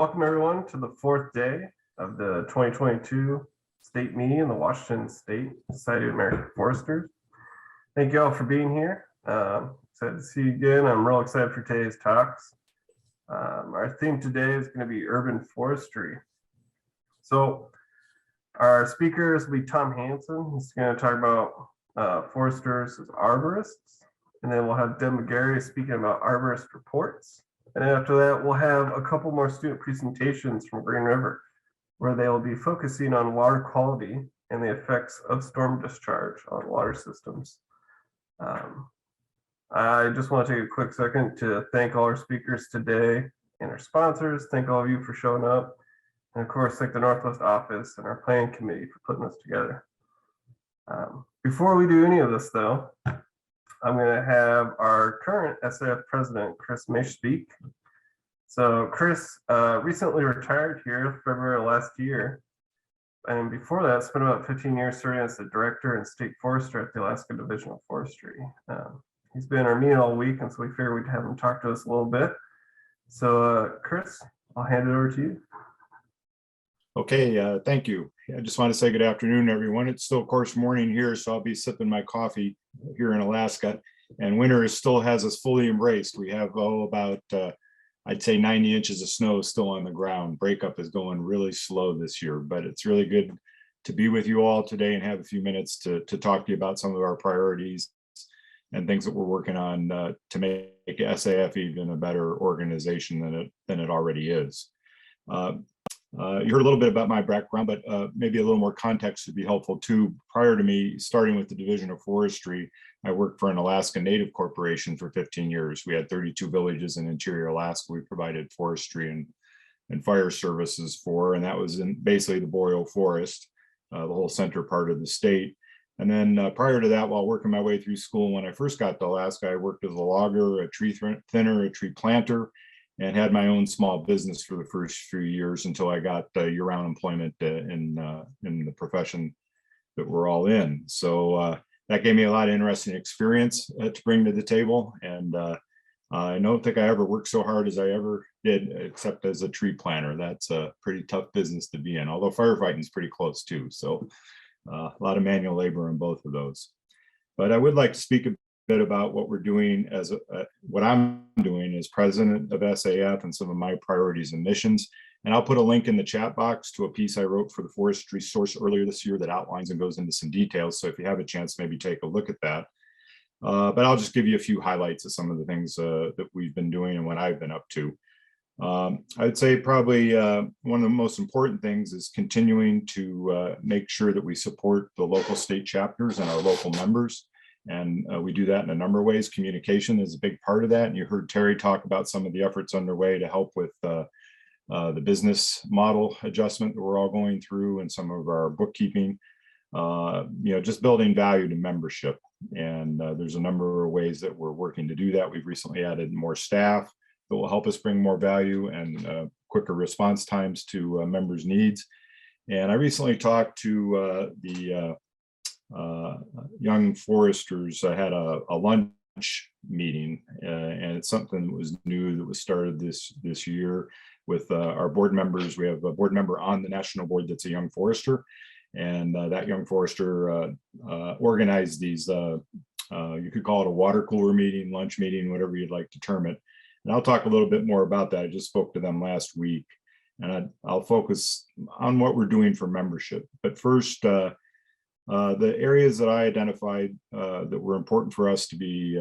welcome everyone to the fourth day of the 2022 state meeting in the Washington State Society of American Foresters. Thank you all for being here. Excited to see you again. I'm real excited for today's talks. Our theme today is going to be urban forestry. So our speakers will be Tom Hansen. He's going to talk about foresters as arborists. And then we'll have Deb McGarry speaking about arborist reports. And after that, we'll have a couple more student presentations from Green River, where they will be focusing on water quality and the effects of storm discharge on water systems. I just want to take a quick second to thank all our speakers today and our sponsors. Thank all of you for showing up. And of course, thank the Northwest office and our planning committee for putting this together. Before we do any of this though, I'm going to have our current SAF president, Chris Mish, speak. So Chris recently retired here February last year. And before that, spent about 15 years serving as the director and state forester at the Alaska Division of Forestry. He's been in our meeting all week, and so we figured we'd have him talk to us a little bit. So Chris, I'll hand it over to you. Okay, thank you. I just want to say good afternoon, everyone. It's still, of course, morning here, so I'll be sipping my coffee here in Alaska. And winter still has us fully embraced. We have about, I'd say 90 inches of snow still on the ground. Breakup is going really slow this year, but it's really good to be with you all today and have a few minutes to talk to you about some of our priorities and things that we're working on to make SAF even a better organization than it already is. You heard a little bit about my background, but maybe a little more context would be helpful too. Prior to me starting with the Division of Forestry, I worked for an Alaska Native corporation for 15 years. We had 32 villages in interior Alaska. We provided forestry and fire services for, and that was in basically the boreal forest, the whole center part of the state. And then prior to that, while working my way through school, when I first got to Alaska, I worked as a logger, a tree thinner, a tree planter, and had my own small business for the first few years until I got year-round employment in the profession that we're all in. So that gave me a lot of interesting experience to bring to the table. And I don't think I ever worked so hard as I ever did, except as a tree planter. That's a pretty tough business to be in, although firefighting is pretty close too. So a lot of manual labor in both of those. But I would like to speak a bit about what we're doing as what I'm doing as president of SAF and some of my priorities and missions. And I'll put a link in the chat box to a piece I wrote for the Forestry Source earlier this year that outlines and goes into some details. So if you have a chance, maybe take a look at that. But I'll just give you a few highlights of some of the things that we've been doing and what I've been up to. I'd say probably one of the most important things is continuing to make sure that we support the local state chapters and our local members. And we do that in a number of ways. Communication is a big part of that. And you heard Terry talk about some of the efforts underway to help with the business model adjustment that we're all going through and some of our bookkeeping, just building value to membership. And there's a number of ways that we're working to do that. We've recently added more staff that will help us bring more value and quicker response times to members' needs. And I recently talked to the young foresters. I had a lunch meeting, and it's something that was new that was started this year with our board members. We have a board member on the national board that's a young forester, and that young forester organized these, you could call it a water cooler meeting, lunch meeting, whatever you'd like to term it. And I'll talk a little bit more about that. I just spoke to them last week, and I'll focus on what we're doing for membership. But first, the areas that I identified that were important for us to be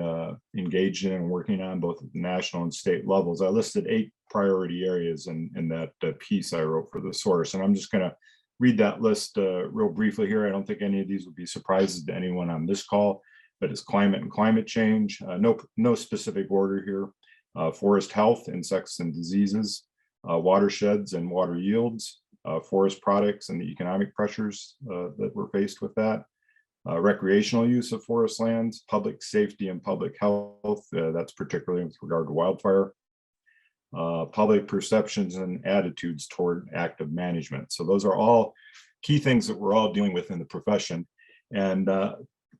engaged in and working on both at the national and state levels, I listed 8 priority areas in that piece I wrote for the source. And I'm just going to read that list real briefly here. I don't think any of these would be surprises to anyone on this call, but it's climate and climate change. No specific order here. Forest health, insects and diseases, watersheds and water yields, forest products and the economic pressures that we're faced with that, recreational use of forest lands, public safety and public health, that's particularly with regard to wildfire, public perceptions and attitudes toward active management. So those are all key things that we're all dealing with in the profession. And the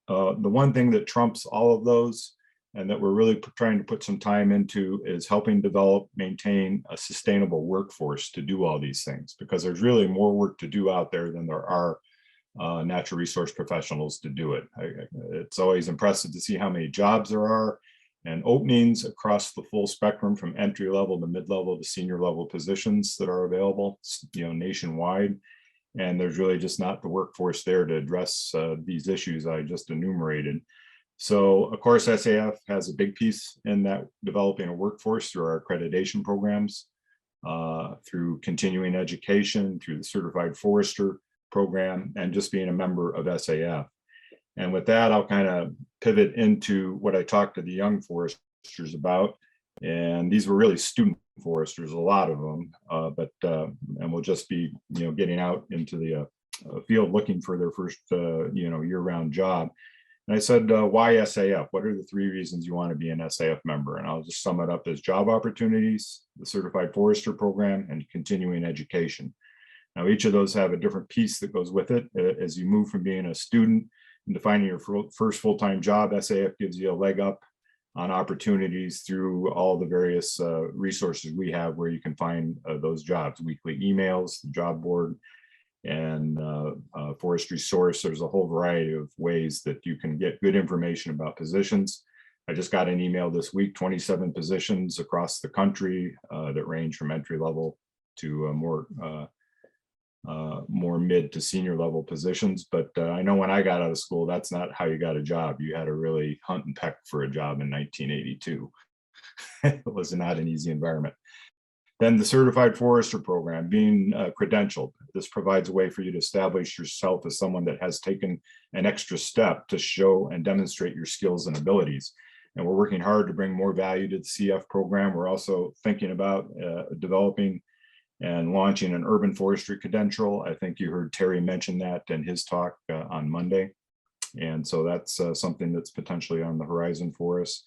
one thing that trumps all of those and that we're really trying to put some time into is helping develop, maintain a sustainable workforce to do all these things, because there's really more work to do out there than there are natural resource professionals to do it. It's always impressive to see how many jobs there are and openings across the full spectrum, from entry level to mid-level to senior level positions that are available, nationwide. And there's really just not the workforce there to address these issues I just enumerated. So of course, SAF has a big piece in that, developing a workforce through our accreditation programs, through continuing education, through the Certified Forester program, and just being a member of SAF. And with that, I'll kind of pivot into what I talked to the young foresters about. And these were really student foresters, a lot of them, and we'll just be, getting out into the field looking for their first, year-round job. And I said, why SAF? What are the 3 reasons you want to be an SAF member? And I'll just sum it up as job opportunities, the Certified Forester program, and continuing education. Now, each of those have a different piece that goes with it. As you move from being a student into finding your first full-time job, SAF gives you a leg up on opportunities through all the various resources we have where you can find those jobs, weekly emails, the job board, and Forestry Source. There's a whole variety of ways that you can get good information about positions. I just got an email this week, 27 positions across the country that range from entry level to more mid to senior level positions. But I know when I got out of school, that's not how you got a job. You had to really hunt and peck for a job in 1982. It was not an easy environment. Then the Certified Forester program, being credentialed. This provides a way for you to establish yourself as someone that has taken an extra step to show and demonstrate your skills and abilities. And we're working hard to bring more value to the CF program. We're also thinking about developing and launching an urban forestry credential. I think you heard Terry mention that in his talk on Monday. And so that's something that's potentially on the horizon for us.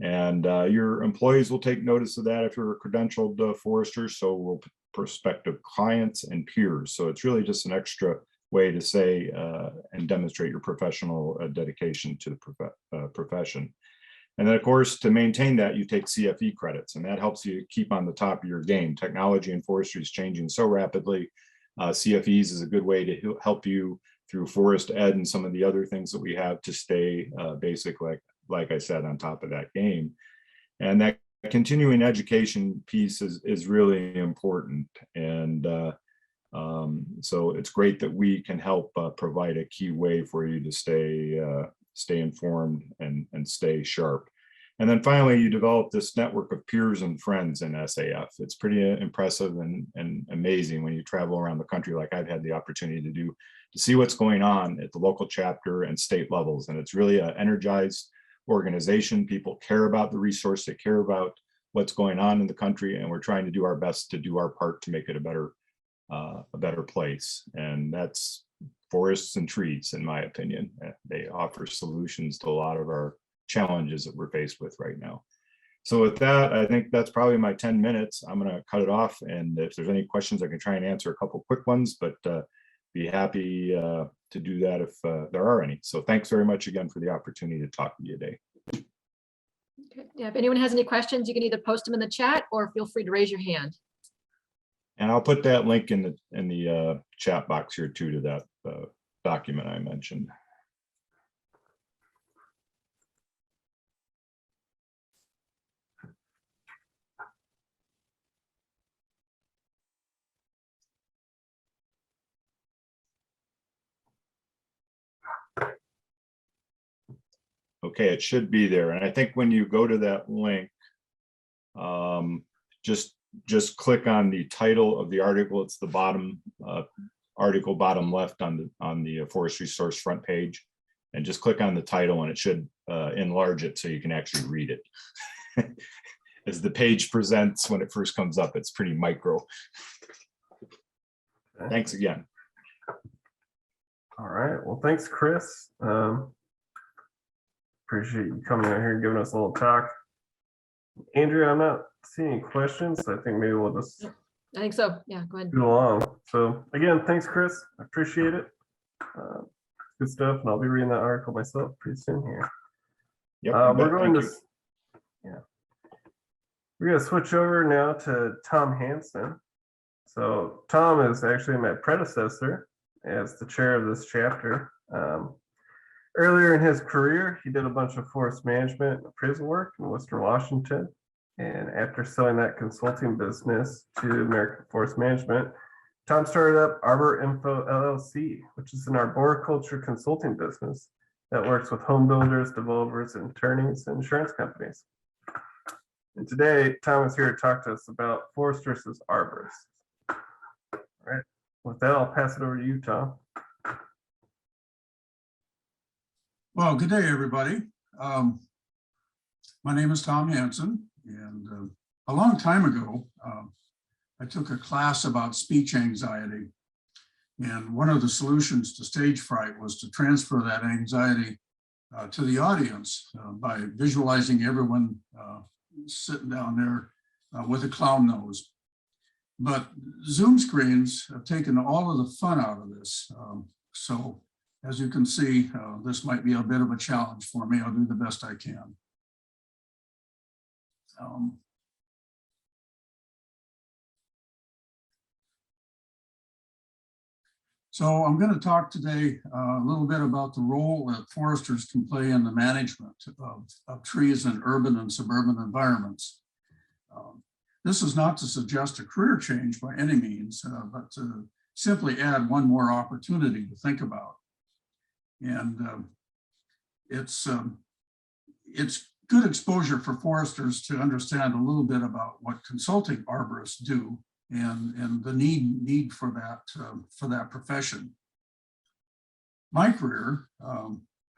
And your employees will take notice of that if you're a credentialed forester, so will prospective clients and peers. So it's really just an extra way to say and demonstrate your professional dedication to the profession. And then, of course, to maintain that, you take CFE credits, and that helps you keep on the top of your game. Technology in forestry is changing so rapidly. CFEs is a good way to help you through forest ed and some of the other things that we have to stay like I said, on top of that game. And that continuing education piece is really important. And so it's great that we can help provide a key way for you to stay informed and stay sharp. And then finally, you develop this network of peers and friends in SAF. It's pretty impressive and amazing when you travel around the country like I've had the opportunity to do, to see what's going on at the local chapter and state levels. And it's really an energized organization. People care about the resource, they care about what's going on in the country, and we're trying to do our best to do our part to make it a better place. And that's forests and trees, in my opinion. They offer solutions to a lot of our challenges that we're faced with right now. So with that, I think that's probably my 10 minutes. I'm going to cut it off, and if there's any questions, I can try and answer a couple quick ones, but be happy to do that if there are any. So thanks very much again for the opportunity to talk to you today. Okay. Yeah, if anyone has any questions, you can either post them in the chat or feel free to raise your hand. And I'll put that link in the chat box here too, to that document I mentioned. Okay, it should be there. And I think when you go to that link, just click on the title of the article. It's the bottom article, bottom left on the Forestry Source front page, and just click on the title, and it should enlarge it so you can actually read it. As the page presents when it first comes up, it's pretty micro. Thanks again. All right. Well, thanks, Chris. Appreciate you coming out here and giving us a little talk. Andrea, I'm not seeing any questions. So I think maybe we'll just I think so. Yeah, go ahead. go along. So again, thanks, Chris. I appreciate it. Good stuff. And I'll be reading that article myself pretty soon here. Yep. you We're bet. going Thank to, you. yeah, we're going to switch over now to Tom Hansen. So Tom is actually my predecessor as the chair of this chapter. Earlier in his career, he did a bunch of forest management and appraisal work in Western Washington. And after selling that consulting business to American Forest Management, Tom started up Arbor Info LLC, which is an arboriculture consulting business that works with home builders, developers, and attorneys and insurance companies. And today, Tom is here to talk to us about forest versus arborists. All right, with that, I'll pass it over to you, Tom. Well, good day, everybody. My name is Tom Hansen, and a long time ago, I took a class about speech anxiety. And one of the solutions to stage fright was to transfer that anxiety to the audience by visualizing everyone sitting down there with a clown nose. But Zoom screens have taken all of the fun out of this. So as you can see, this might be a bit of a challenge for me. I'll do the best I can. So I'm going to talk today a little bit about the role that foresters can play in the management of trees in urban and suburban environments. This is not to suggest a career change by any means, but to simply add one more opportunity to think about. And it's good exposure for foresters to understand a little bit about what consulting arborists do and the need for that profession. My career,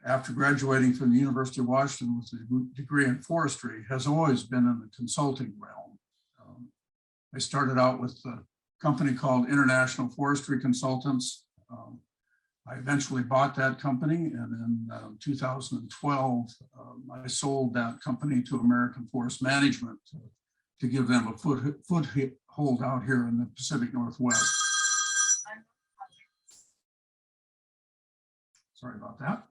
after graduating from the University of Washington with a degree in forestry, has always been in the consulting realm. I started out with a company called International Forestry Consultants. I eventually bought that company, and in 2012, I sold that company to American Forest Management to give them a foothold out here in the Pacific Northwest. Sorry about that.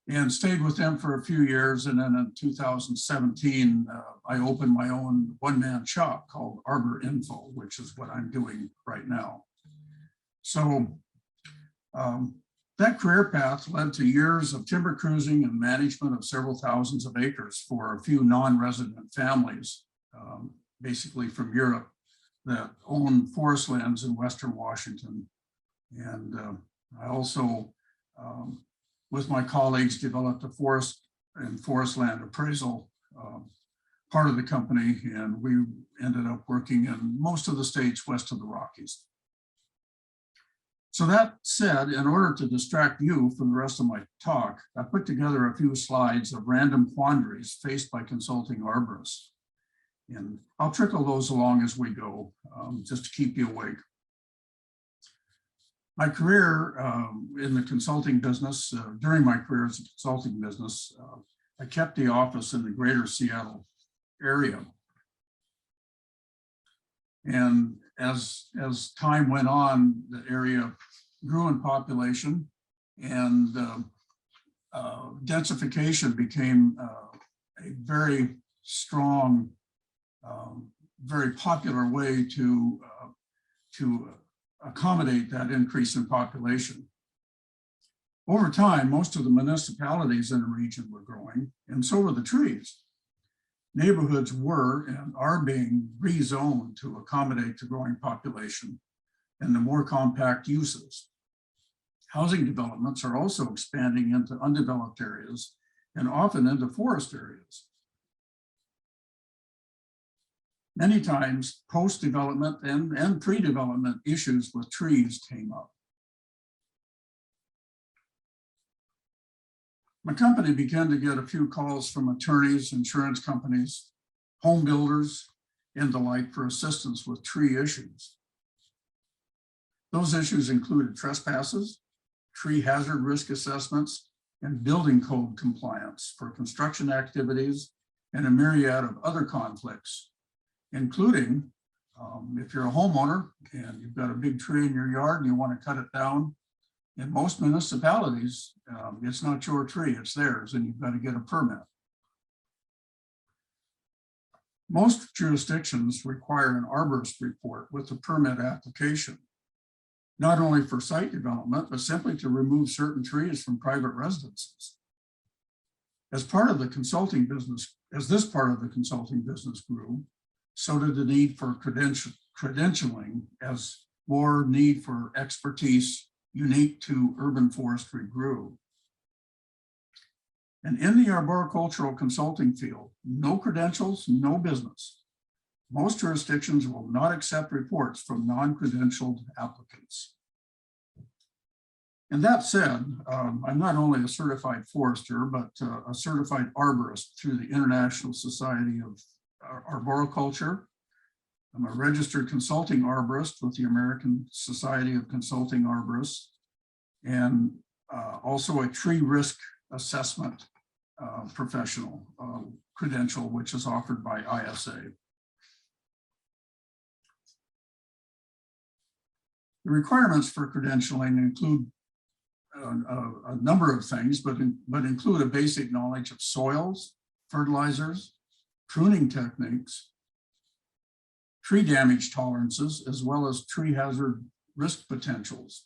And stayed with them for a few years, and then in 2017, I opened my own one-man shop called Arbor Info, which is what I'm doing right now. So that career path led to years of timber cruising and management of several thousands of acres for a few non-resident families, basically from Europe, that own forest lands in Western Washington. And I also, with my colleagues, developed a forest and forest land appraisal part of the company, and we ended up working in most of the states west of the Rockies. So that said, in order to distract you from the rest of my talk, I put together a few slides of random quandaries faced by consulting arborists. And I'll trickle those along as we go, just to keep you awake. My career in the consulting business, during my career as a consulting business, I kept the office in the greater Seattle area. And as time went on, the area grew in population, and densification became a very strong, very popular way to accommodate that increase in population. Over time, most of the municipalities in the region were growing, and so were the trees. Neighborhoods were and are being rezoned to accommodate the growing population and the more compact uses. Housing developments are also expanding into undeveloped areas and often into forest areas. Many times, post-development and pre-development issues with trees came up. My company began to get a few calls from attorneys, insurance companies, home builders, and the like for assistance with tree issues. Those issues included trespasses, tree hazard risk assessments, and building code compliance for construction activities, and a myriad of other conflicts, including if you're a homeowner and you've got a big tree in your yard and you want to cut it down, In most municipalities, it's not your tree, it's theirs, and you've got to get a permit. Most jurisdictions require an arborist report with a permit application, not only for site development, but simply to remove certain trees from private residences. As part of the consulting business, as this part of the consulting business grew, so did the need for credentialing as more need for expertise unique to urban forestry grew. And in the arboricultural consulting field, no credentials, no business. Most jurisdictions will not accept reports from non-credentialed applicants. And that said, I'm not only a certified forester, but a certified arborist through the International Society of Arboriculture. I'm a registered consulting arborist with the American Society of Consulting Arborists, and also a tree risk assessment professional credential, which is offered by ISA. The requirements for credentialing include a number of things, but include a basic knowledge of soils, fertilizers, pruning techniques, tree damage tolerances, as well as tree hazard risk potentials.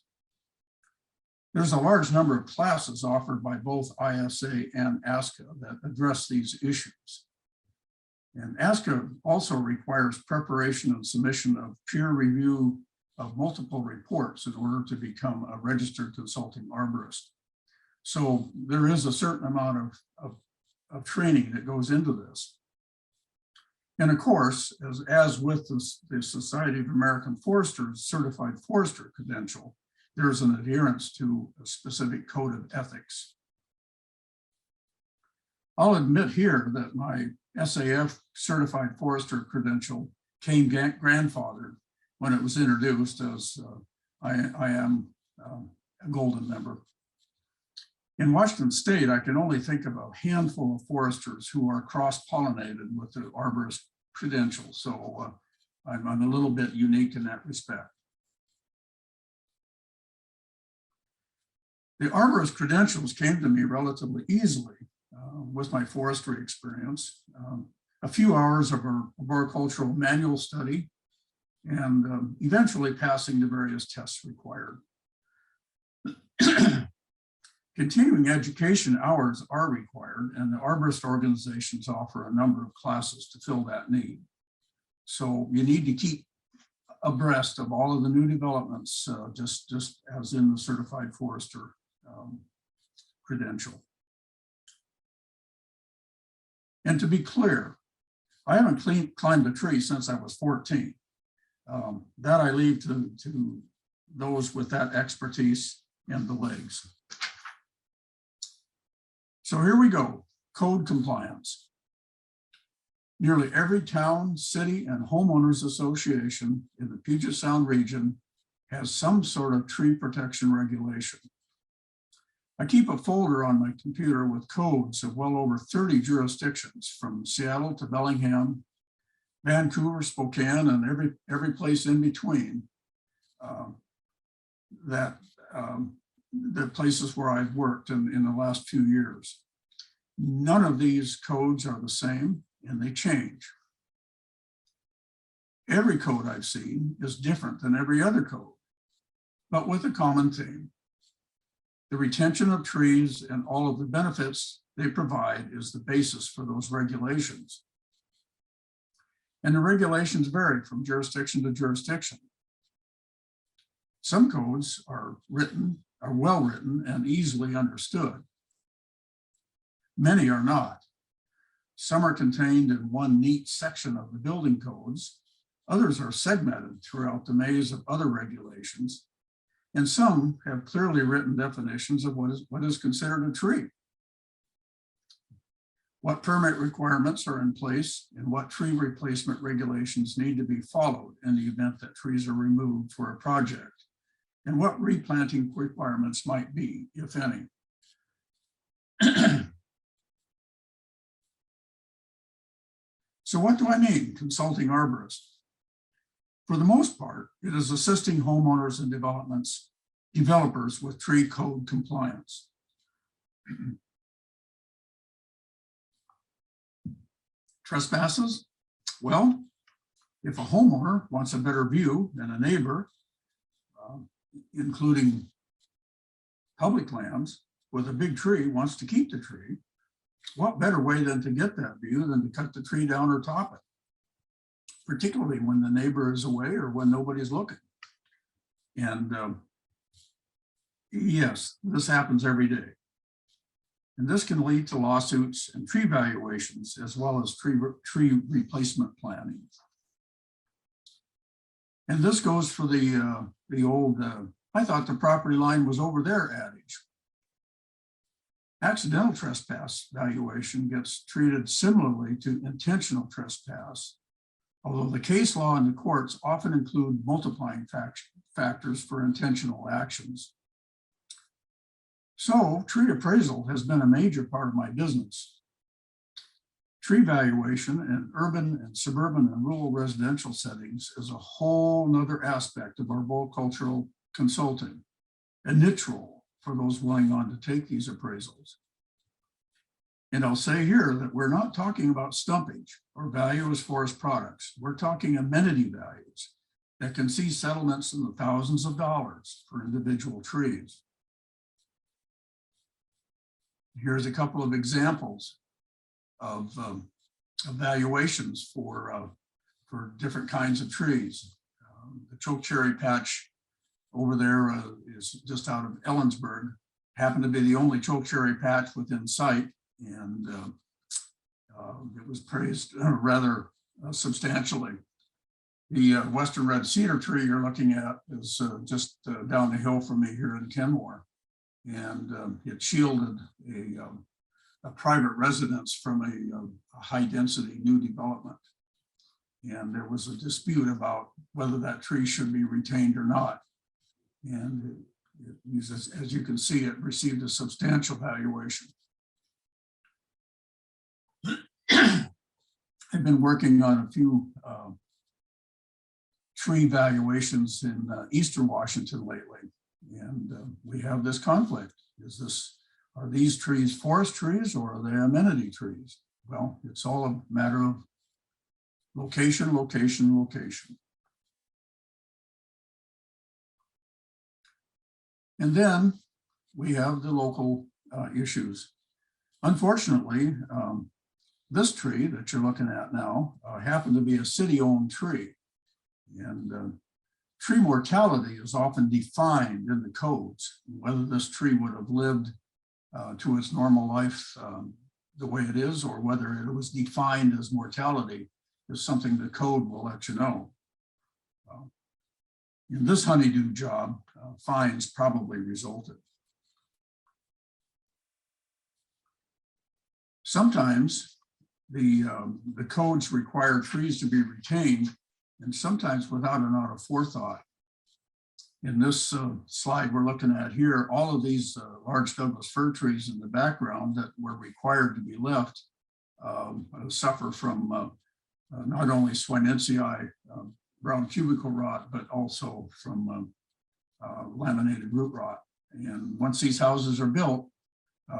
There's a large number of classes offered by both ISA and ASCA that address these issues. And ASCA also requires preparation and submission of peer review of multiple reports in order to become a registered consulting arborist. So there is a certain amount of training that goes into this. And of course, as with the Society of American Foresters Certified Forester credential, there's an adherence to a specific code of ethics. I'll admit here that my SAF Certified Forester credential came grandfathered when it was introduced, as I am a golden member. In Washington State, I can only think of a handful of foresters who are cross-pollinated with the arborist credential. So I'm a little bit unique in that respect. The arborist credentials came to me relatively easily with my forestry experience. A few hours of arboricultural manual study, and eventually passing the various tests required. Continuing education hours are required, and the arborist organizations offer a number of classes to fill that need. So you need to keep abreast of all of the new developments, just as in the Certified Forester credential. And to be clear, I haven't climbed a tree since I was 14. That I leave to those with that expertise and the legs. So here we go, code compliance. Nearly every town, city, and homeowners association in the Puget Sound region has some sort of tree protection regulation. I keep a folder on my computer with codes of well over 30 jurisdictions, from Seattle to Bellingham, Vancouver, Spokane, and every place in between, the places where I've worked in the last few years. None of these codes are the same, and they change. Every code I've seen is different than every other code, but with a common theme. The retention of trees and all of the benefits they provide is the basis for those regulations. And the regulations vary from jurisdiction to jurisdiction. Some codes are well written and easily understood. Many are not. Some are contained in one neat section of the building codes. Others are segmented throughout the maze of other regulations. And some have clearly written definitions of what is considered a tree. What permit requirements are in place and what tree replacement regulations need to be followed in the event that trees are removed for a project, and what replanting requirements might be, if any. So what do I mean, consulting arborist? For the most part, it is assisting homeowners and developments developers with tree code compliance. Trespasses? Well, if a homeowner wants a better view than a neighbor, including public lands, with a big tree wants to keep the tree, what better way than to get that view than to cut the tree down or top it, particularly when the neighbor is away or when nobody's looking. And yes, this happens every day. And this can lead to lawsuits and tree valuations, as well as tree replacement planning. And this goes for the old, I thought the property line was over there adage. Accidental trespass valuation gets treated similarly to intentional trespass, although the case law in the courts often include multiplying factors for intentional actions. So tree appraisal has been a major part of my business. Tree valuation in urban and suburban and rural residential settings is a whole nother aspect of our cultural consulting, a niche role for those willing on to take these appraisals. And I'll say here that we're not talking about stumpage or value as forest products. We're talking amenity values that can see settlements in the thousands of dollars for individual trees. Here's a couple of examples of evaluations for different kinds of trees. The chokecherry patch over there is just out of Ellensburg, happened to be the only chokecherry patch within sight, and it was praised rather substantially. The western red cedar tree you're looking at is just down the hill from me here in Kenmore, and it shielded a private residence from a high density new development. And there was a dispute about whether that tree should be retained or not. And as you can see, it received a substantial valuation. I've been working on a few tree valuations in Eastern Washington lately. And we have this conflict. Are these trees forest trees or are they amenity trees? Well, it's all a matter of location, location, location. And then we have the local issues. Unfortunately, this tree that you're looking at now happened to be a city-owned tree. And tree mortality is often defined in the codes. Whether this tree would have lived to its normal life the way it is, or whether it was defined as mortality, is something the code will let you know. In this honeydew job, fines probably resulted. Sometimes the codes require trees to be retained, and sometimes without an out of forethought. In this slide we're looking at here, all of these large Douglas fir trees in the background that were required to be left suffer from not only Swinetsii, brown cubicle rot, but also from laminated root rot. And once these houses are built,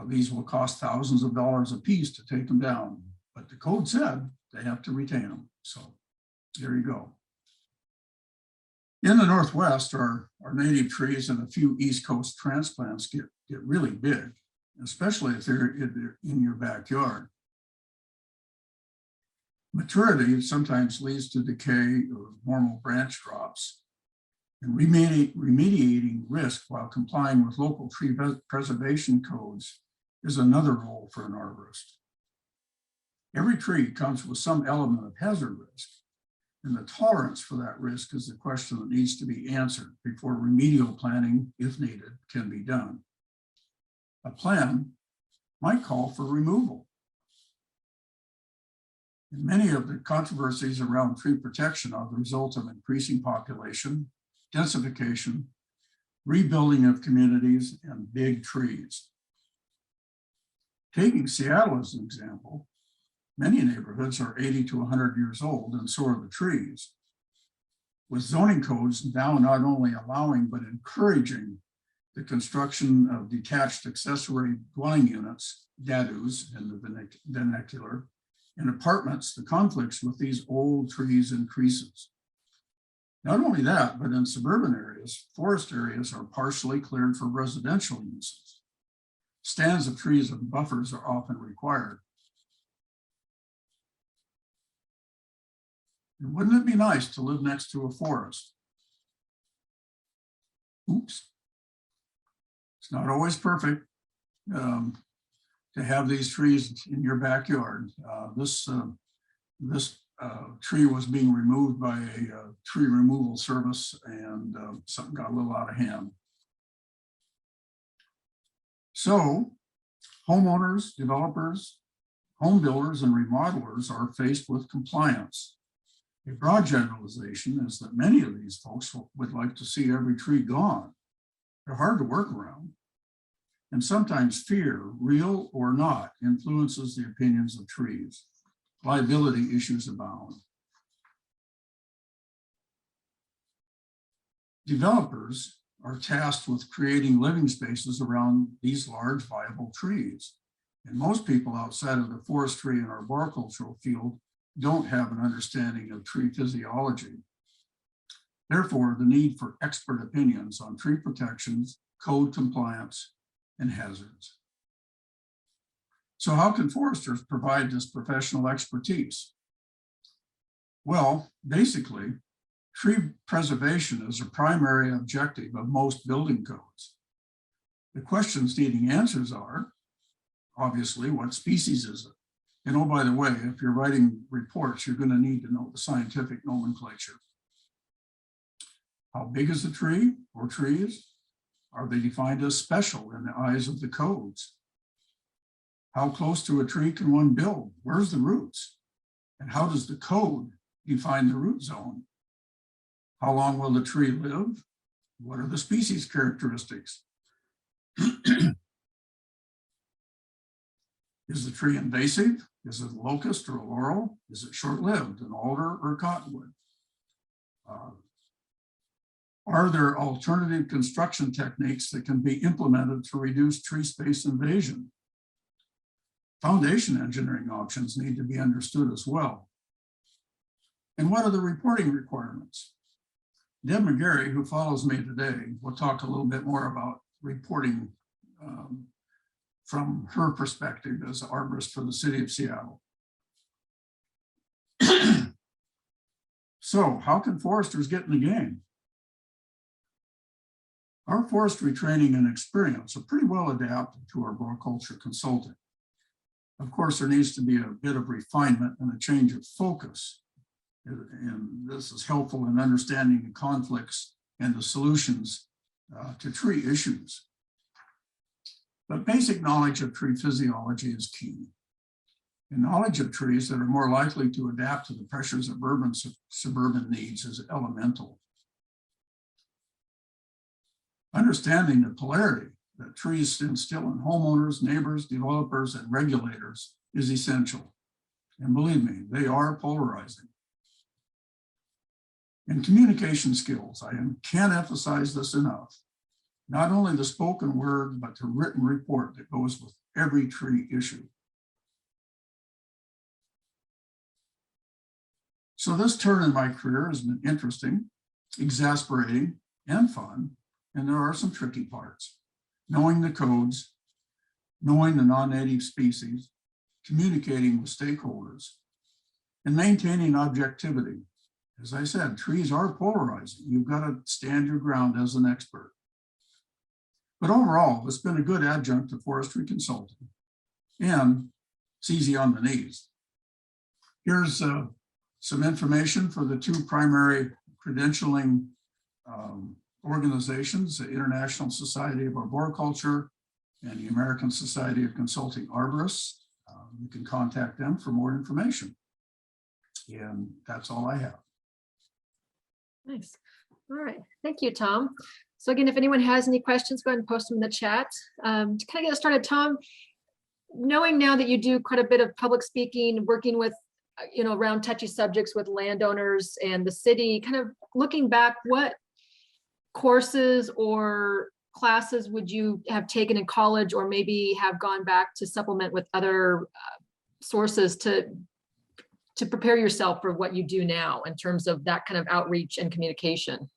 these will cost thousands of dollars a piece to take them down. But the code said they have to retain them. So there you go. In the Northwest, our native trees and a few East Coast transplants get really big, especially if they're in your backyard. Maturity sometimes leads to decay or normal branch drops. And remediating risk while complying with local tree preservation codes is another role for an arborist. Every tree comes with some element of hazard risk, and the tolerance for that risk is the question that needs to be answered before remedial planning, if needed, can be done. A plan might call for removal. And many of the controversies around tree protection are the result of increasing population, densification, rebuilding of communities, and big trees. Taking Seattle as an example, many neighborhoods are 80 to 100 years old, and so are the trees. With zoning codes now not only allowing but encouraging the construction of detached accessory dwelling units, DADUs in the vernacular, in apartments, the conflicts with these old trees increases. Not only that, but in suburban areas, forest areas are partially cleared for residential uses. Stands of trees and buffers are often required. And wouldn't it be nice to live next to a forest? Oops. It's not always perfect to have these trees in your backyard. This tree was being removed by a tree removal service, and something got a little out of hand. So homeowners, developers, home builders, and remodelers are faced with compliance. A broad generalization is that many of these folks would like to see every tree gone. They're hard to work around. And sometimes fear, real or not, influences the opinions of trees. Liability issues abound. Developers are tasked with creating living spaces around these large viable trees. And most people outside of the forestry and arboricultural field don't have an understanding of tree physiology. Therefore, the need for expert opinions on tree protections, code compliance, and hazards. So how can foresters provide this professional expertise? Well, basically, tree preservation is a primary objective of most building codes. The questions needing answers are, obviously, what species is it? And oh, by the way, if you're writing reports, you're going to need to know the scientific nomenclature. How big is the tree or trees? Are they defined as special in the eyes of the codes? How close to a tree can one build? Where's the roots? And how does the code define the root zone? How long will the tree live? What are the species characteristics? Is the tree invasive? Is it a locust or a laurel? Is it short-lived, an alder or cottonwood? Are there alternative construction techniques that can be implemented to reduce tree space invasion? Foundation engineering options need to be understood as well. And what are the reporting requirements? Deb McGarry, who follows me today, will talk a little bit more about reporting from her perspective as an arborist for the city of Seattle. So how can foresters get in the game? Our forestry training and experience are pretty well adapted to arboriculture consulting. Of course, there needs to be a bit of refinement and a change of focus. And this is helpful in understanding the conflicts and the solutions to tree issues. But basic knowledge of tree physiology is key. And knowledge of trees that are more likely to adapt to the pressures of urban suburban needs is elemental. Understanding the polarity that trees instill in homeowners, neighbors, developers, and regulators is essential. And believe me, they are polarizing. And communication skills, I can't emphasize this enough. Not only the spoken word, but the written report that goes with every tree issue. So this turn in my career has been interesting, exasperating, and fun. And there are some tricky parts. Knowing the codes, knowing the non-native species, communicating with stakeholders, and maintaining objectivity. As I said, trees are polarizing. You've got to stand your ground as an expert. But overall, it's been a good adjunct to forestry consulting, and it's easy on the knees. Here's some information for the two primary credentialing organizations, the International Society of Arboriculture and the American Society of Consulting Arborists. You can contact them for more information. And that's all I have. Nice. All right. Thank you, Tom. So again, if anyone has any questions, go ahead and post them in the chat. To kind of get us started, Tom, knowing now that you do quite a bit of public speaking, working with, around touchy subjects with landowners and the city, kind of looking back, what courses or classes would you have taken in college, or maybe have gone back to supplement with other sources to prepare yourself for what you do now in terms of that kind of outreach and communication?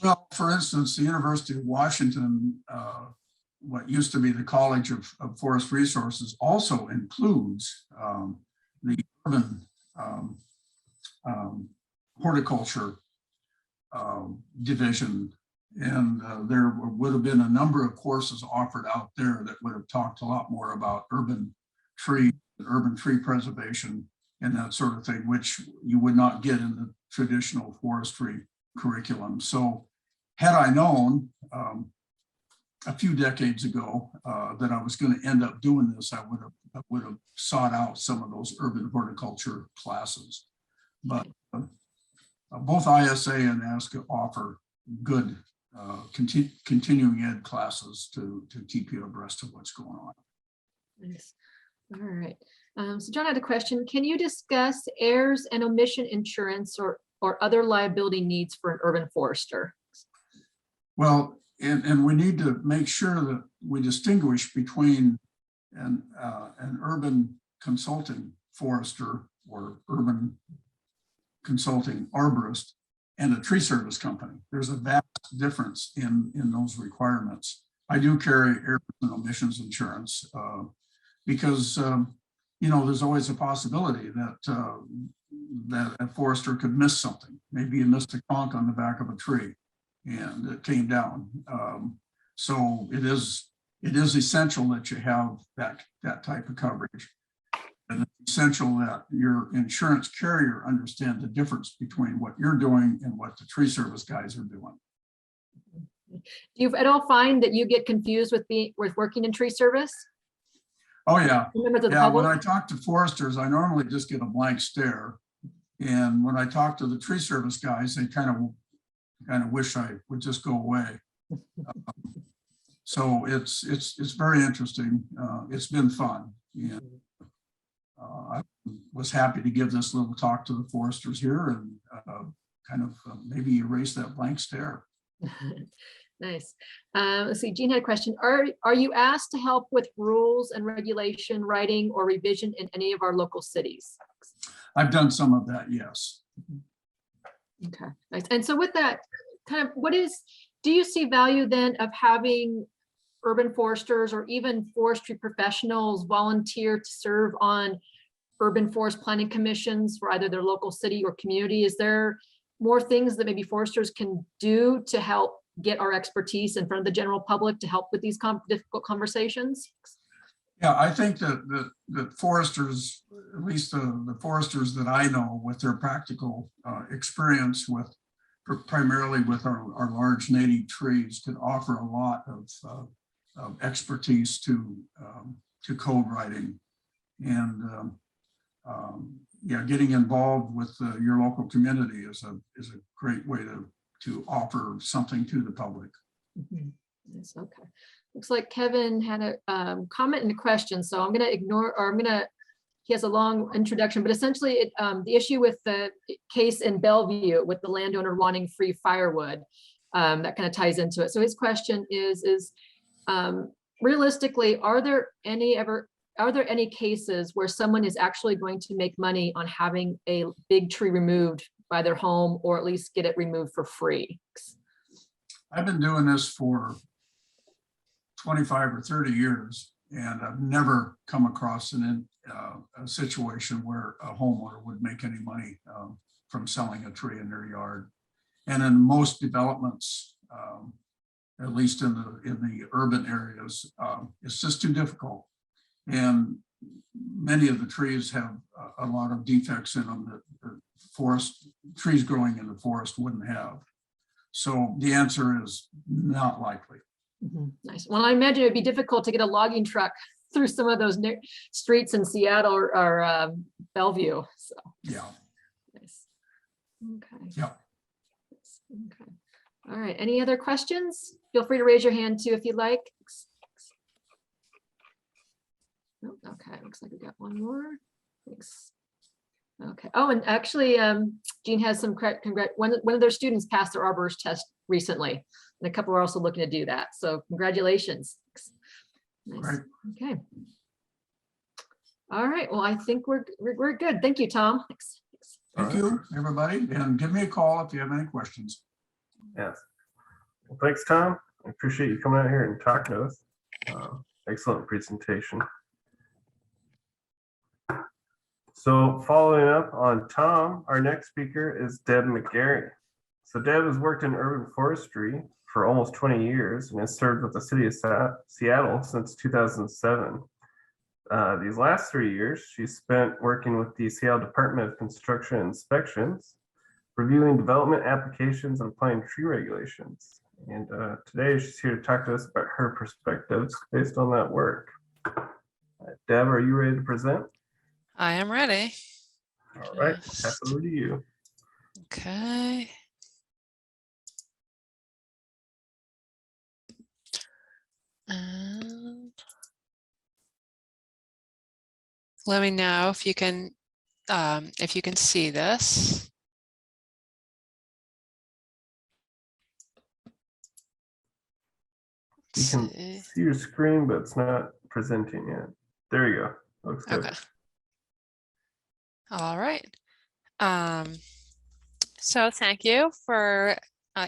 Well, for instance, the University of Washington, what used to be the College of Forest Resources, also includes the urban horticulture division. And there would have been a number of courses offered out there that would have talked a lot more about urban tree preservation and that sort of thing, which you would not get in the traditional forestry curriculum. So had I known a few decades ago that I was going to end up doing this, I would have sought out some of those urban horticulture classes. But both ISA and ASCA offer good continuing ed classes to keep you abreast of what's going on. Nice. All right. So John had a question. Can you discuss errors and omission insurance or other liability needs for an urban forester? Well, and we need to make sure that we distinguish between an urban consulting forester or urban consulting arborist and a tree service company. There's a vast difference in those requirements. I do carry errors and omissions insurance because there's always a possibility that that a forester could miss something. Maybe you missed a conch on the back of a tree and it came down. So it is essential that you have that type of coverage. And it's essential that your insurance carrier understand the difference between what you're doing and what the tree service guys are doing. Do you at all find that you get confused with working in tree service? Oh yeah. Yeah, when I talk to foresters, I normally just get a blank stare. And when I talk to the tree service guys, they kind of wish I would just go away. So it's very interesting. It's been fun. And I was happy to give this little talk to the foresters here and kind of maybe erase that blank stare. Nice. Let's see, Jean had a question. Are you asked to help with rules and regulation writing or revision in any of our local cities? I've done some of that, yes. Okay, nice. And so with that, kind of do you see value then of having urban foresters or even forestry professionals volunteer to serve on urban forest planning commissions for either their local city or community? Is there more things that maybe foresters can do to help get our expertise in front of the general public to help with these difficult conversations? Yeah, I think that foresters, at least the foresters that I know with their practical experience with primarily with our large native trees, can offer a lot of expertise to code writing. And yeah, getting involved with your local community is a great way to offer something to the public. Mm-hmm. Yes, okay. Looks like Kevin had a comment and a question, so I'm going to ignore, or he has a long introduction, but essentially the issue with the case in Bellevue with the landowner wanting free firewood, that kind of ties into it. So his question is realistically, are there any cases where someone is actually going to make money on having a big tree removed by their home, or at least get it removed for free? I've been doing this for 25 or 30 years, and I've never come across a situation where a homeowner would make any money from selling a tree in their yard. And in most developments, at least in the urban areas, it's just too difficult. And many of the trees have a lot of defects in them that trees growing in the forest wouldn't have. So the answer is not likely. Mm-hmm. Nice. Well, I imagine it'd be difficult to get a logging truck through some of those streets in Seattle or Bellevue. So yeah. Nice. Okay. Yeah. Okay. All right. Any other questions? Feel free to raise your hand too if you'd like. Oh, okay. Looks like we got one more. Thanks. Okay. Oh, and actually, Jean has some one of their students passed their arborist test recently, and a couple are also looking to do that. So congratulations. Nice. Great. Okay. All right. Well, I think we're good. Thank you, Tom. Thanks. Thank you, everybody, and give me a call if you have any questions. Yes. Well, thanks, Tom. I appreciate you coming out here and talking to us. Excellent presentation. So following up on Tom, our next speaker is Deb McGarry. So Deb has worked in urban forestry for almost 20 years and has served with the city of Seattle since 2007. These last 3 years, she spent working with the Seattle Department of Construction Inspections, reviewing development applications and applying tree regulations. And today she's here to talk to us about her perspectives based on that work. Deb, are you ready to present? I am ready. All right, pass it over to you. Okay. And let me know if you can see this. You can see your screen, but it's not presenting yet. There you go. Looks good. Okay. All right. So thank you for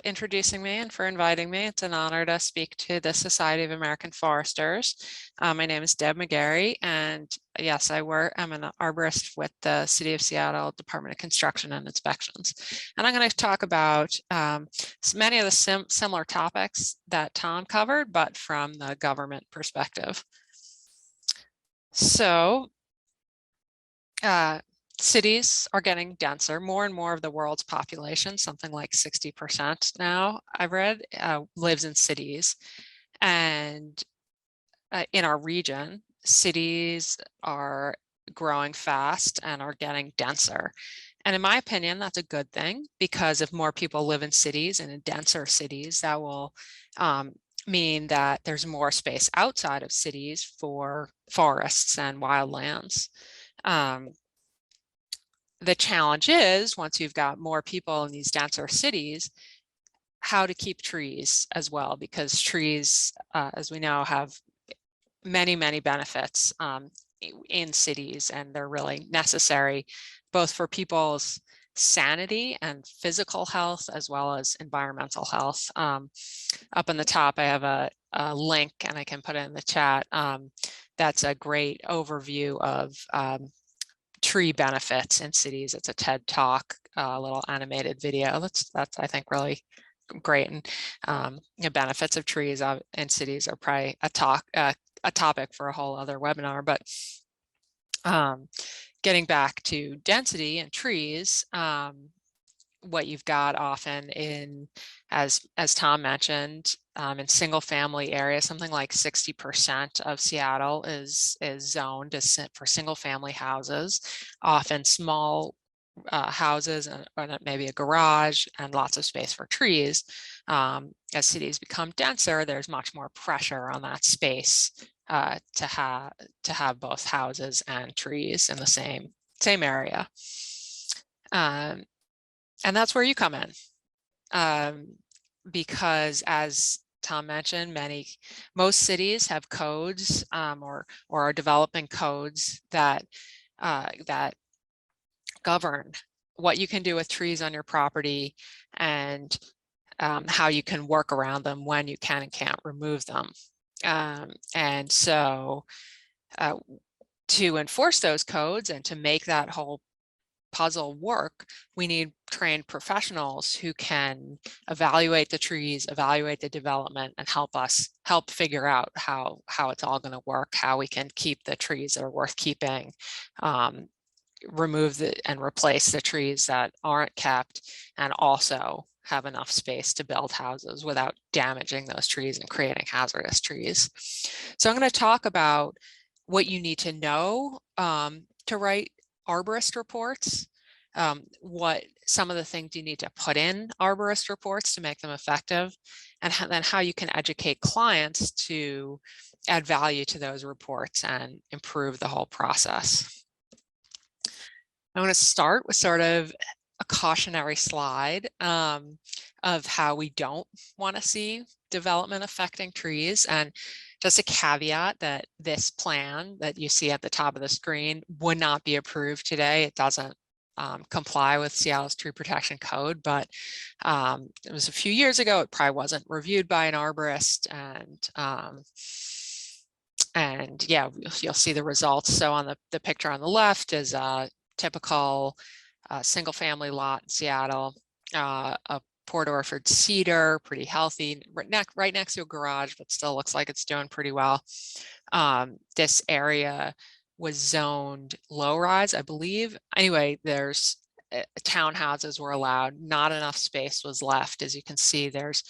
introducing me and for inviting me. It's an honor to speak to the Society of American Foresters. My name is Deb McGarry, and yes, I'm an arborist with the City of Seattle Department of Construction and Inspections. And I'm going to talk about many of the similar topics that Tom covered, but from the government perspective. So, cities are getting denser. More and more of the world's population, something like 60% now, I've read, lives in cities. And in our region, cities are growing fast and are getting denser. And in my opinion, that's a good thing, because if more people live in cities and in denser cities, that will mean that there's more space outside of cities for forests and wildlands. The challenge is, once you've got more people in these denser cities, how to keep trees as well, because trees, as we know, have many, many benefits in cities, and they're really necessary both for people's sanity and physical health as well as environmental health. Up on the top, I have a link, and I can put it in the chat. That's a great overview of tree benefits in cities. It's a TED Talk, a little animated video. That's I think really great. And the benefits of trees in cities are probably a topic for a whole other webinar. But getting back to density and trees, what you've got often in, as Tom mentioned, in single family areas, something like 60% of Seattle is zoned for single family houses, often small houses and maybe a garage and lots of space for trees. As cities become denser, there's much more pressure on that space to have both houses and trees in the same area. And that's where you come in, because as Tom mentioned, most cities have codes or are developing codes that govern what you can do with trees on your property, and how you can work around them when you can and can't remove them. And so to enforce those codes and to make that whole puzzle work, we need trained professionals who can evaluate the trees, evaluate the development, and help figure out how it's all going to work, how we can keep the trees that are worth keeping, remove and replace the trees that aren't kept, and also have enough space to build houses without damaging those trees and creating hazardous trees. So I'm going to talk about what you need to know to write arborist reports, what some of the things you need to put in arborist reports to make them effective, and then how you can educate clients to add value to those reports and improve the whole process. I want to start with sort of a cautionary slide of how we don't want to see development affecting trees. And just a caveat that this plan that you see at the top of the screen would not be approved today. It doesn't comply with Seattle's tree protection code, but it was a few years ago. It probably wasn't reviewed by an arborist, and yeah, you'll see the results. So on the picture on the left is a typical single family lot in Seattle, a Port Orford cedar, pretty healthy, right next to a garage, but still looks like it's doing pretty well. This area was zoned low rise, I believe. Anyway, there's townhouses were allowed, not enough space was left. As you can see, there's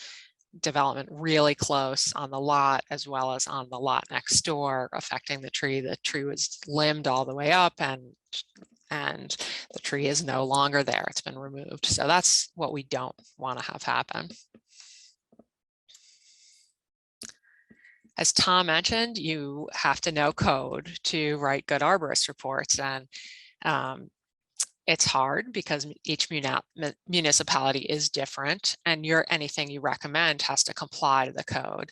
development really close on the lot as well as on the lot next door, affecting the tree. The tree was limbed all the way up, and the tree is no longer there. It's been removed. So that's what we don't want to have happen. As Tom mentioned, you have to know code to write good arborist reports, and it's hard because each municipality is different, and anything you recommend has to comply to the code.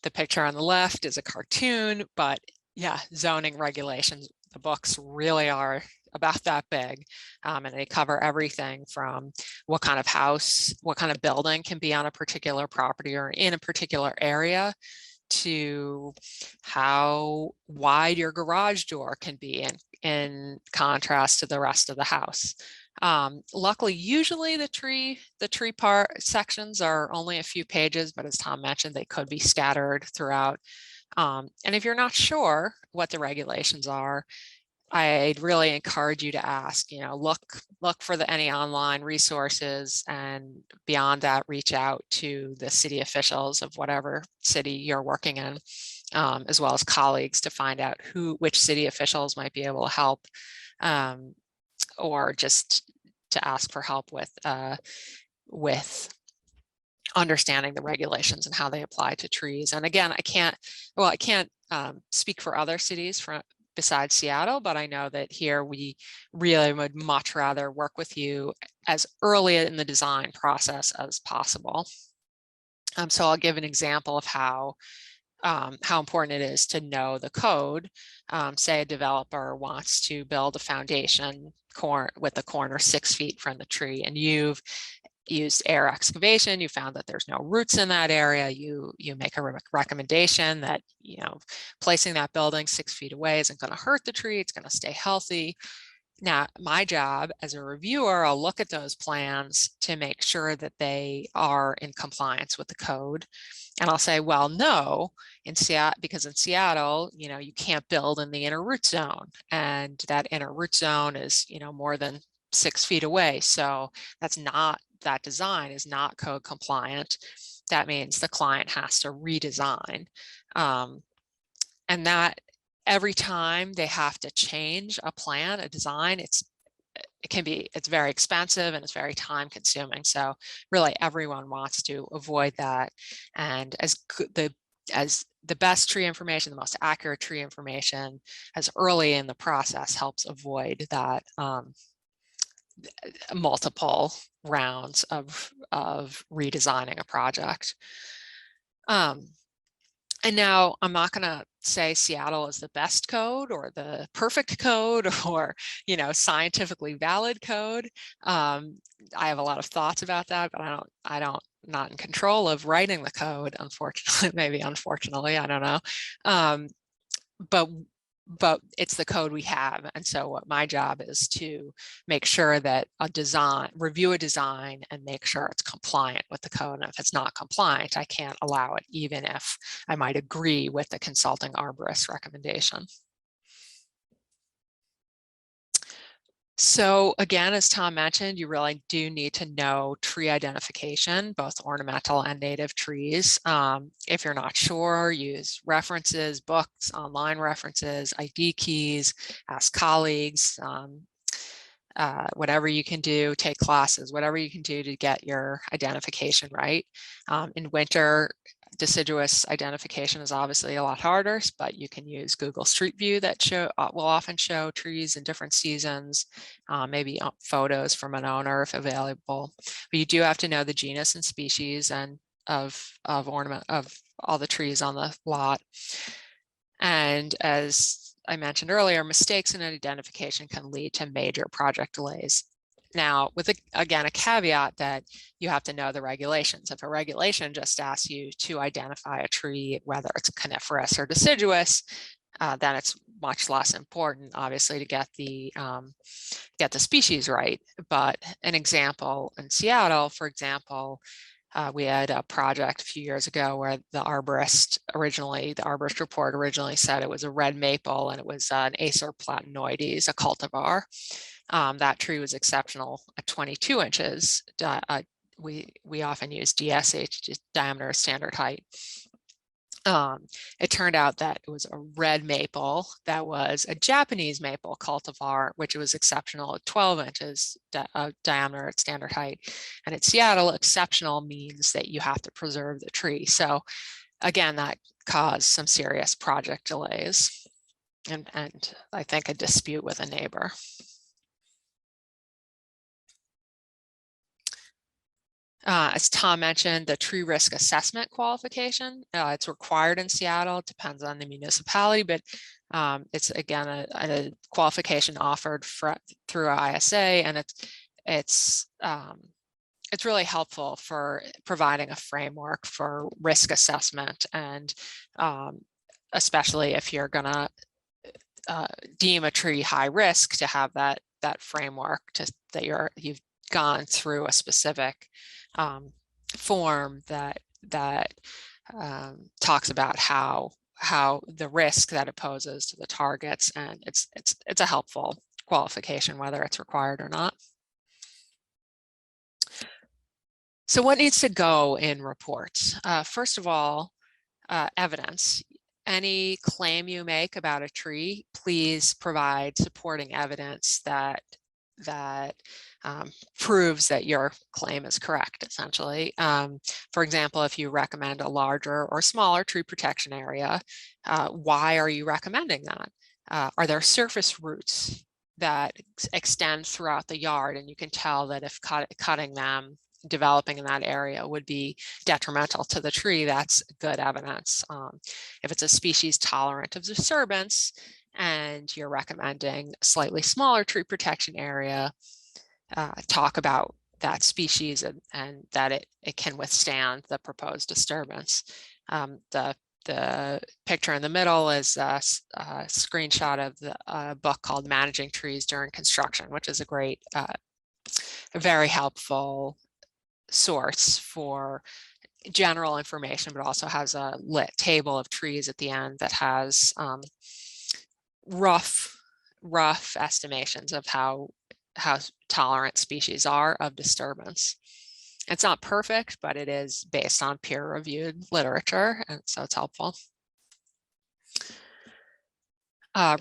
The picture on the left is a cartoon, but yeah, zoning regulations, the books really are about that big, and they cover everything from what kind of house, what kind of building can be on a particular property or in a particular area, to how wide your garage door can be in contrast to the rest of the house. Luckily, usually the tree part sections are only a few pages, but as Tom mentioned, they could be scattered throughout. And if you're not sure what the regulations are, I'd really encourage you to ask, look for any online resources, and beyond that, reach out to the city officials of whatever city you're working in, as well as colleagues, to find out which city officials might be able to help, or just to ask for help with understanding the regulations and how they apply to trees. And again, I can't speak for other cities besides Seattle, but I know that here we really would much rather work with you as early in the design process as possible. So I'll give an example of how important it is to know the code. Say a developer wants to build a foundation with the corner 6 feet from the tree, and you've used air excavation, you found that there's no roots in that area, you make a recommendation that placing that building 6 feet away isn't going to hurt the tree, it's going to stay healthy. Now, my job as a reviewer, I'll look at those plans to make sure that they are in compliance with the code. And I'll say, well, no, because in Seattle, you can't build in the inner root zone, and that inner root zone is, more than 6 feet away. So that design is not code compliant. That means the client has to redesign. And that every time they have to change a plan, a design, it's very expensive and it's very time consuming. So really everyone wants to avoid that. And the best tree information, the most accurate tree information as early in the process helps avoid that multiple rounds of redesigning a project. And now I'm not going to say Seattle is the best code or the perfect code or, scientifically valid code. I have a lot of thoughts about that, but not in control of writing the code, unfortunately, unfortunately, I don't know. But it's the code we have. And so what my job is to make sure that review a design and make sure it's compliant with the code. And if it's not compliant, I can't allow it, even if I might agree with the consulting arborist recommendation. So again, as Tom mentioned, you really do need to know tree identification, both ornamental and native trees. If you're not sure, use references, books, online references, ID keys, ask colleagues, whatever you can do, take classes, whatever you can do to get your identification right. In winter, deciduous identification is obviously a lot harder, but you can use Google Street View that will often show trees in different seasons, maybe photos from an owner if available. But you do have to know the genus and species and of ornament of all the trees on the lot. And as I mentioned earlier, mistakes in identification can lead to major project delays. Now, with again, a caveat that you have to know the regulations. If a regulation just asks you to identify a tree, whether it's coniferous or deciduous, then it's much less important, obviously, to get the species right. But an example in Seattle, for example, we had a project a few years ago where the arborist report originally said it was a red maple and it was an Acer platanoides, a cultivar. That tree was exceptional at 22 inches. We often use DSH, diameter standard height. It turned out that it was a red maple that was a Japanese maple cultivar, which was exceptional at 12 inches diameter at standard height. And at Seattle, exceptional means that you have to preserve the tree. So again, that caused some serious project delays and I think a dispute with a neighbor. As Tom mentioned, the tree risk assessment qualification, it's required in Seattle. It depends on the municipality, but it's again a qualification offered through ISA, and it's really helpful for providing a framework for risk assessment, and especially if you're going to deem a tree high risk, to have that framework that you've gone through a specific form that talks about how the risk that it poses to the targets, and it's a helpful qualification whether it's required or not. So what needs to go in reports? First of all, evidence. Any claim you make about a tree, please provide supporting evidence that proves that your claim is correct, essentially. For example, if you recommend a larger or smaller tree protection area, why are you recommending that? Are there surface roots that extend throughout the yard, and you can tell that if cutting them, developing in that area would be detrimental to the tree? That's good evidence. If it's a species tolerant of disturbance and you're recommending a slightly smaller tree protection area, talk about that species and that it can withstand the proposed disturbance. The picture in the middle is a screenshot of the book called Managing Trees During Construction, which is a great, very helpful source for general information, but also has a lit table of trees at the end that has rough estimations of how tolerant species are of disturbance. It's not perfect, but it is based on peer-reviewed literature, and so it's helpful.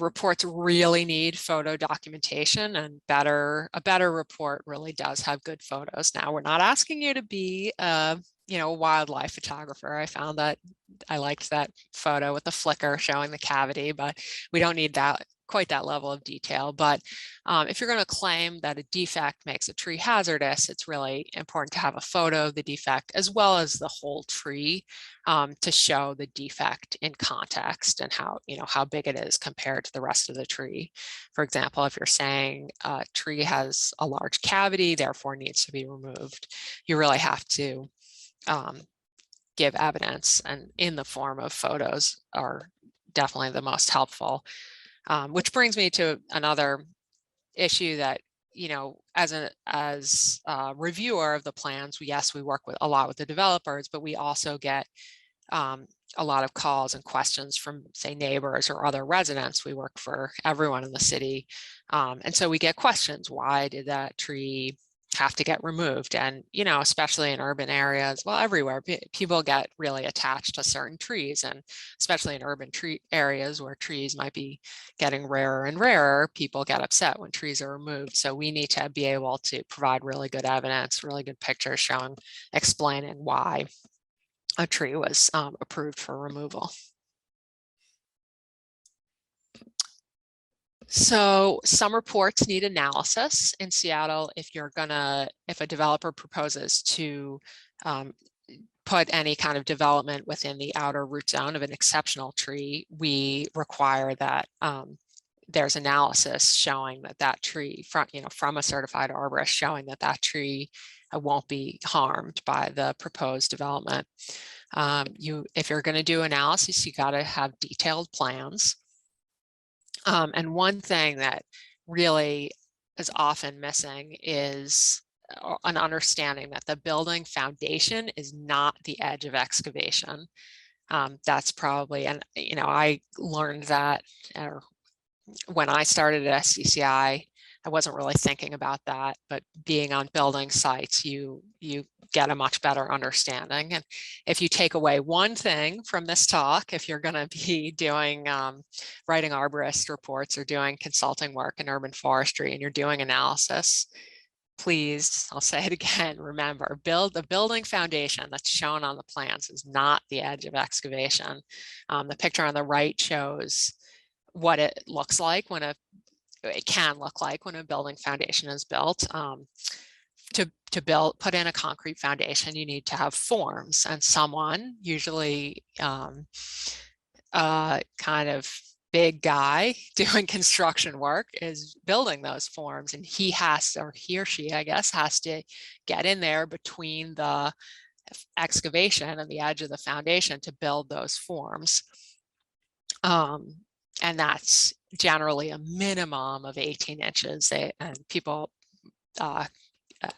Reports really need photo documentation, and a better report really does have good photos. Now, we're not asking you to be a wildlife photographer. I found that I liked that photo with the flicker showing the cavity, but we don't need quite that level of detail. But if you're going to claim that a defect makes a tree hazardous, it's really important to have a photo of the defect as well as the whole tree, to show the defect in context and how big it is compared to the rest of the tree. For example, if you're saying a tree has a large cavity, therefore needs to be removed, you really have to give evidence, and in the form of photos are definitely the most helpful. Which brings me to another issue that, as a reviewer of the plans, yes, we work a lot with the developers, but we also get a lot of calls and questions from, say, neighbors or other residents. We work for everyone in the city. And so we get questions. Why did that tree have to get removed? And, especially in urban areas, well, everywhere, people get really attached to certain trees, and especially in urban areas where trees might be getting rarer and rarer, people get upset when trees are removed. So we need to be able to provide really good evidence, really good pictures explaining why a tree was approved for removal. So some reports need analysis in Seattle. If a developer proposes to put any kind of development within the outer root zone of an exceptional tree, we require that there's analysis showing that that tree from a certified arborist showing that that tree won't be harmed by the proposed development. If you're going to do analysis, you got to have detailed plans. And one thing that really is often missing is an understanding that the building foundation is not the edge of excavation. That's probably, and I learned that when I started at SCCI, I wasn't really thinking about that, but being on building sites, you get a much better understanding. And if you take away one thing from this talk, if you're going to be doing writing arborist reports or doing consulting work in urban forestry and you're doing analysis, please, I'll say it again, remember, the building foundation that's shown on the plans is not the edge of excavation. The picture on the right shows what it looks like when it can look like when a building foundation is built. To put in a concrete foundation, you need to have forms, and someone, usually kind of big guy doing construction work, is building those forms, and he or she, I guess, has to get in there between the excavation and the edge of the foundation to build those forms. And that's generally a minimum of 18 inches. And people,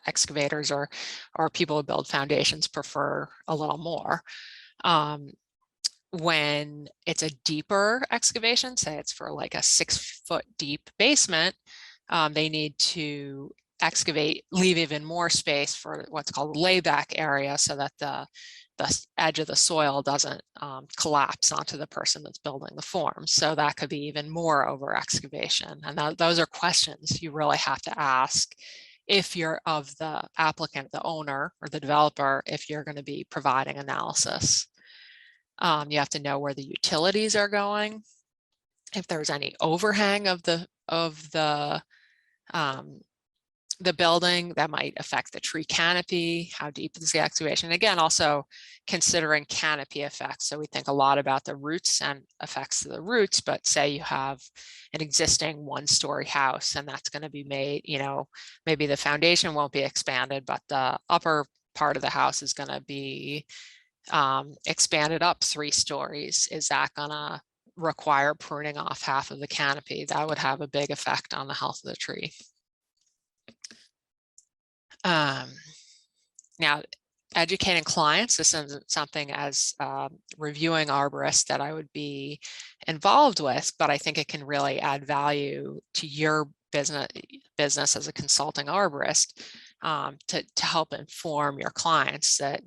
excavators or people who build foundations prefer a little more. When it's a deeper excavation, say it's for like a 6-foot deep basement, they need to excavate, leave even more space for what's called the layback area so that the edge of the soil doesn't collapse onto the person that's building the form. So that could be even more over excavation. And those are questions you really have to ask if you're of the applicant, the owner or the developer, if you're going to be providing analysis. You have to know where the utilities are going, if there's any overhang of the building that might affect the tree canopy, how deep is the excavation. Again, also considering canopy effects. So we think a lot about the roots and effects of the roots, but say you have an existing 1-story house and that's going to be made, maybe the foundation won't be expanded, but the upper part of the house is going to be expanded up 3 stories. Is that going to require pruning off half of the canopy? That would have a big effect on the health of the tree. Now, educating clients, this isn't something as reviewing arborist that I would be involved with, but I think it can really add value to your business as a consulting arborist to help inform your clients that,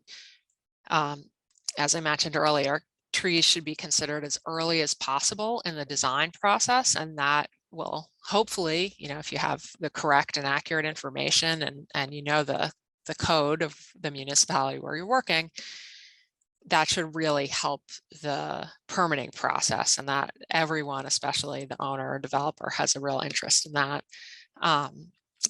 as I mentioned earlier, trees should be considered as early as possible in the design process, and that will hopefully, if you have the correct and accurate information and the code of the municipality where you're working, that should really help the permitting process, and that everyone, especially the owner or developer, has a real interest in that.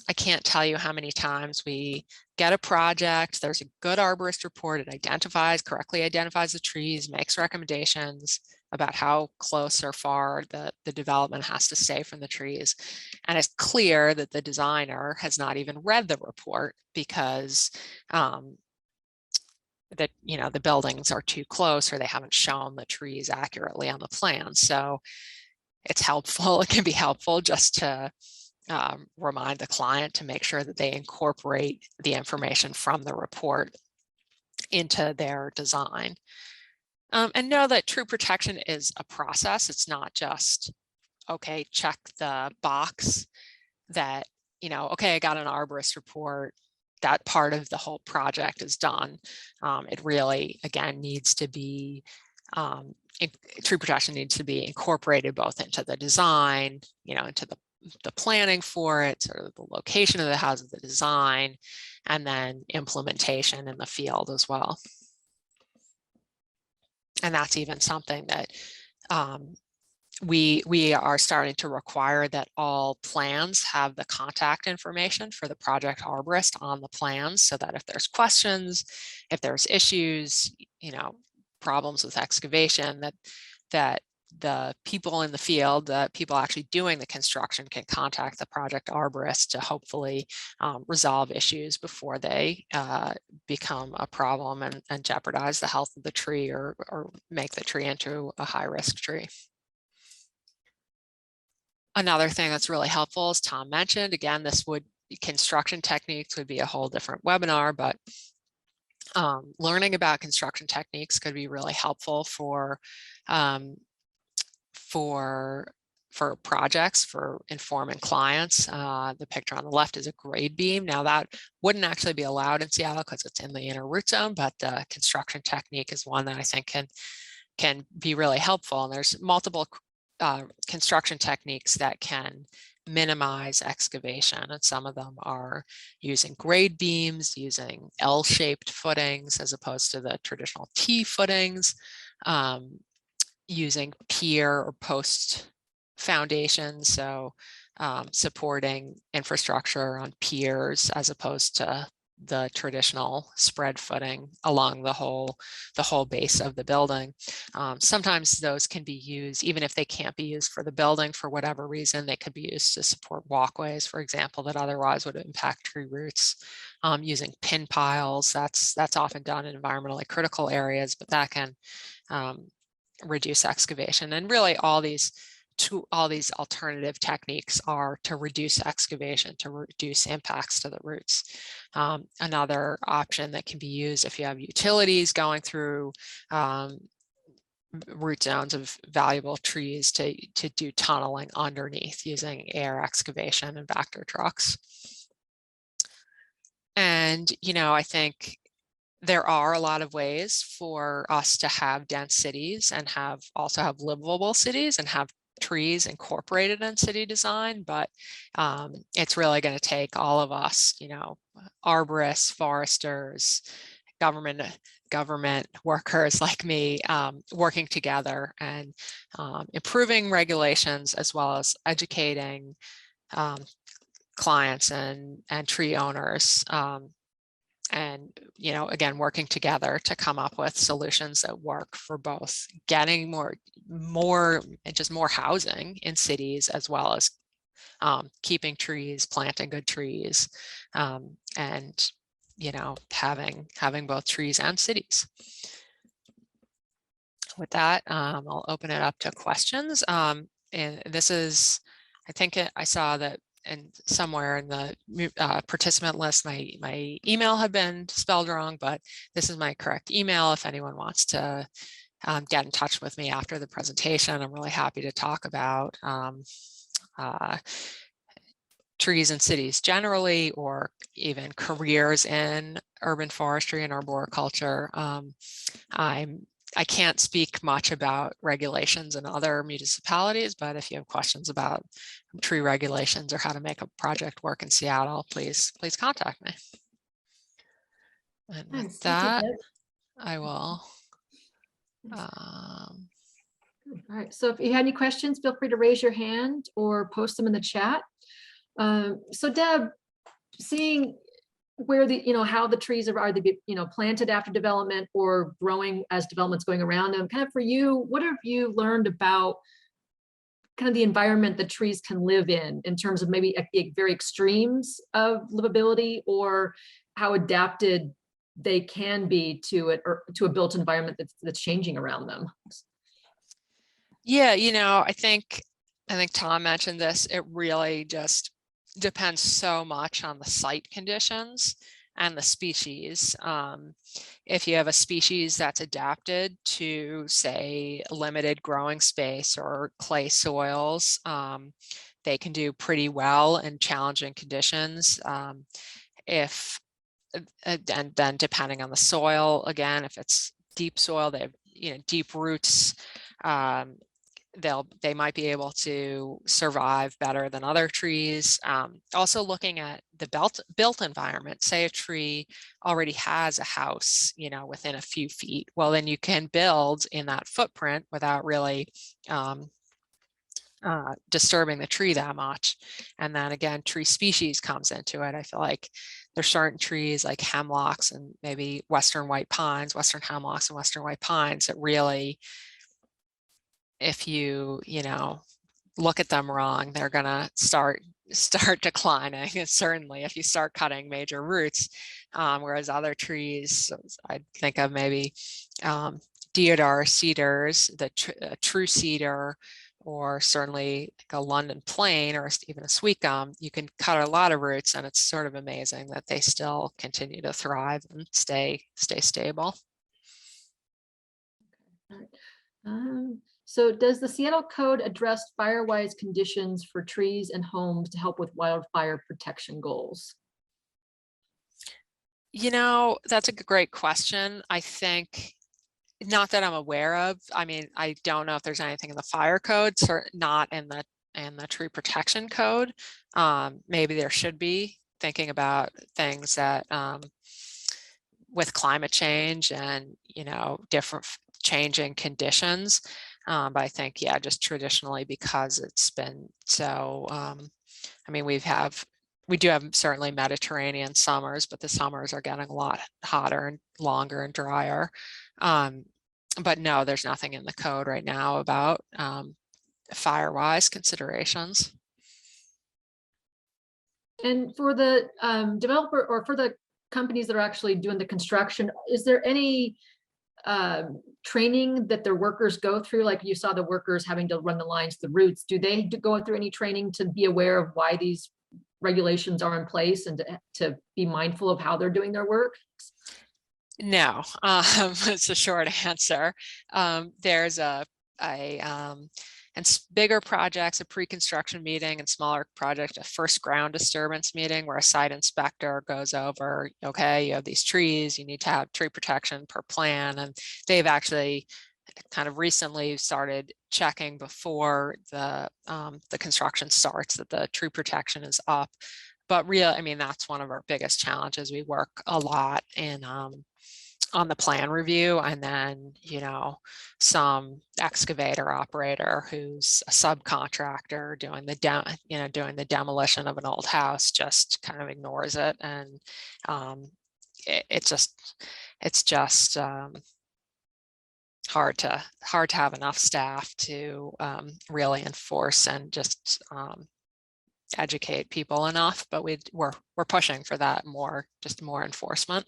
I can't tell you how many times we get a project, there's a good arborist report, it correctly identifies the trees, makes recommendations about how close or far the development has to stay from the trees. And it's clear that the designer has not even read the report because the buildings are too close or they haven't shown the trees accurately on the plan. So it's helpful, it can be helpful just to remind the client to make sure that they incorporate the information from the report into their design. And know that tree protection is a process. It's not just, okay, check the box that, okay, I got an arborist report, that part of the whole project is done. It really, again, needs to be, tree protection needs to be incorporated both into the design, into the planning for it, sort of the location of the house, the design, and then implementation in the field as well. And that's even something that we are starting to require, that all plans have the contact information for the project arborist on the plans, so that if there's questions, if there's issues, problems with excavation, that the people in the field, the people actually doing the construction, can contact the project arborist to hopefully resolve issues before they become a problem and jeopardize the health of the tree, or make the tree into a high-risk tree. Another thing that's really helpful, as Tom mentioned, again, construction techniques would be a whole different webinar, but learning about construction techniques could be really helpful for projects, for informing clients. The picture on the left is a grade beam. Now, that wouldn't actually be allowed in Seattle because it's in the inner root zone, but the construction technique is one that I think can be really helpful. And there's multiple construction techniques that can minimize excavation, and some of them are using grade beams, using L-shaped footings as opposed to the traditional T footings, using pier or post foundations, so supporting infrastructure on piers as opposed to the traditional spread footing along the whole base of the building. Sometimes those can be used, even if they can't be used for the building for whatever reason, they could be used to support walkways, for example, that otherwise would impact tree roots. Using pin piles, that's often done in environmentally critical areas, but that can reduce excavation. And really all these alternative techniques are to reduce excavation, to reduce impacts to the roots. Another option that can be used if you have utilities going through root zones of valuable trees, to do tunneling underneath using air excavation and Vector trucks. And, I think there are a lot of ways for us to have dense cities and also have livable cities and have trees incorporated in city design, but it's really going to take all of us, arborists, foresters, government workers like me, working together and improving regulations, as well as educating clients and tree owners, and again, working together to come up with solutions that work for both getting more and just more housing in cities, as well as keeping trees, planting good trees, and having both trees and cities. With that, I'll open it up to questions. And this is, I think I saw that, and somewhere in the participant list, my email had been spelled wrong, but this is my correct email. If anyone wants to get in touch with me after the presentation, I'm really happy to talk about trees in cities generally, or even careers in urban forestry and arboriculture. I can't speak much about regulations in other municipalities, but if you have questions about tree regulations or how to make a project work in Seattle, please contact me. And with that, I will. All right, so if you had any questions, feel free to raise your hand or post them in the chat. So Deb, seeing where how the trees are they planted after development or growing as development's going around them, kind of for you, what have you learned about kind of the environment that trees can live in terms of maybe very extremes of livability, or how adapted they can be to it, or to a built environment that's changing around them? Yeah, I think Tom mentioned this. It really just depends so much on the site conditions and the species. If you have a species that's adapted to, say, limited growing space or clay soils, they can do pretty well in challenging conditions. And then depending on the soil, again, if it's deep soil, they have deep roots. they might be able to survive better than other trees. Also looking at the built environment, say a tree already has a house, you know, within a few feet. Well, then you can build in that footprint without really disturbing the tree that much. And then again, tree species comes into it. I feel like there's certain trees like hemlocks and maybe western white pines, western hemlocks and western white pines that really, if you know, look at them wrong, they're gonna start declining. And certainly if you start cutting major roots, whereas other trees, I'd think of maybe deodar cedars, the true cedar, or certainly like a London plane or even a sweet gum, you can cut a lot of roots, and it's sort of amazing that they still continue to thrive and stay stable. All right. So does the Seattle Code address fire-wise conditions for trees and homes to help with wildfire protection goals? You know, that's a great question. I think, not that I'm aware of. I mean, I don't know if there's anything in the fire code, not in the tree protection code. Maybe there should be, thinking about things that with climate change and, you know, different changing conditions. But I think, yeah, just traditionally, because it's been so, I mean, we do have certainly Mediterranean summers, but the summers are getting a lot hotter and longer and drier. But no, there's nothing in the code right now about fire-wise considerations. And for the developer, or for the companies that are actually doing the construction, is there any training that their workers go through? Like you saw the workers having to run the lines, the roots. Do they go through any training to be aware of why these regulations are in place and to be mindful of how they're doing their work? No, it's a short answer. There's and bigger projects, a pre-construction meeting, and smaller project, a first ground disturbance meeting where a site inspector goes over, okay, you have these trees, you need to have tree protection per plan. And they've actually kind of recently started checking before the construction starts that the tree protection is up. But really, I mean, that's one of our biggest challenges. We work a lot in on the plan review, and then, you know, some excavator operator who's a subcontractor doing the demolition of an old house just kind of ignores it. And it's just hard to have enough staff to really enforce and just educate people enough. But we're pushing for that more enforcement.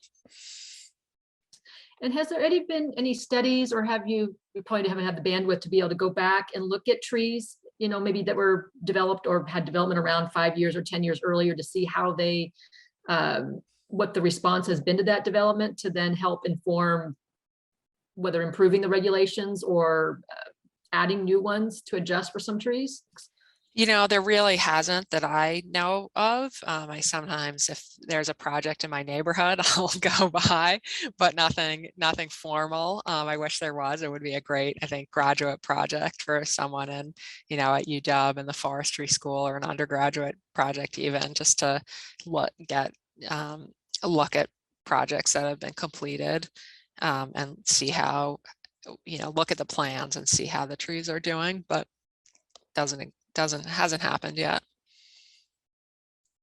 And has there been any studies, or you probably haven't had the bandwidth to be able to go back and look at trees, you know, maybe that were developed or had development around 5 years or 10 years earlier, to see how they, what the response has been to that development, to then help inform whether improving the regulations or adding new ones to adjust for some trees? You know, there really hasn't that I know of. I sometimes, if there's a project in my neighborhood, I'll go by, but nothing formal. I wish there was. It would be a great, I think, graduate project for someone in, you know, at UW in the forestry school, or an undergraduate project even, just to look at projects that have been completed and see how, you know, look at the plans and see how the trees are doing, but hasn't happened yet.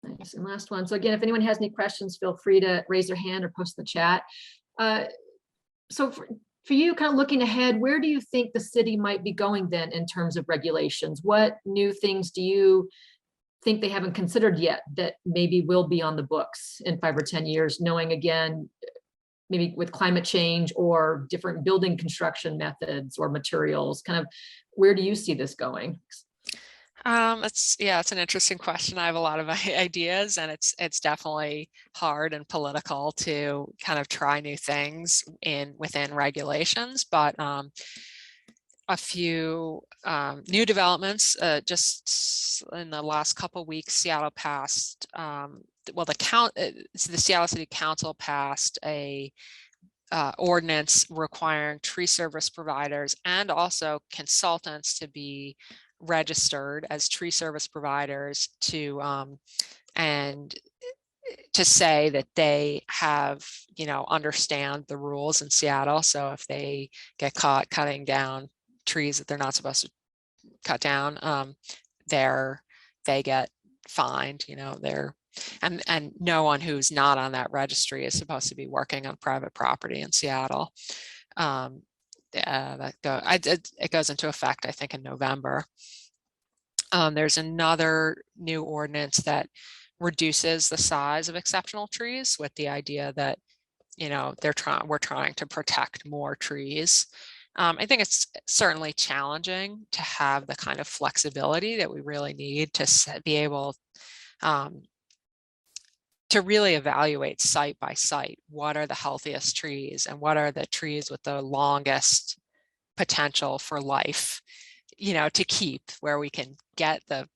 Nice. And last one. So again, if anyone has any questions, feel free to raise their hand or post in the chat. So for you, kind of looking ahead, where do you think the city might be going then in terms of regulations? What new things do you think they haven't considered yet that maybe will be on the books in 5 or 10 years, knowing, again, maybe with climate change or different building construction methods or materials, kind of where do you see this going? It's an interesting question. I have a lot of ideas, and it's definitely hard and political to kind of try new things within regulations, but a few new developments just in the last couple of weeks. Seattle passed, the Seattle City Council passed a ordinance requiring tree service providers and also consultants to be registered as tree service providers to and to say that they have, understand the rules in Seattle. So if they get caught cutting down trees that they're not supposed to cut down, they get fined, and no one who's not on that registry is supposed to be working on private property in Seattle. It goes into effect, I think, in November. There's another new ordinance that reduces the size of exceptional trees with the idea that, we're trying to protect more trees. I think it's certainly challenging to have the kind of flexibility that we really need to be able to really evaluate site by site, what are the healthiest trees and what are the trees with the longest potential for life, to keep, where we can get the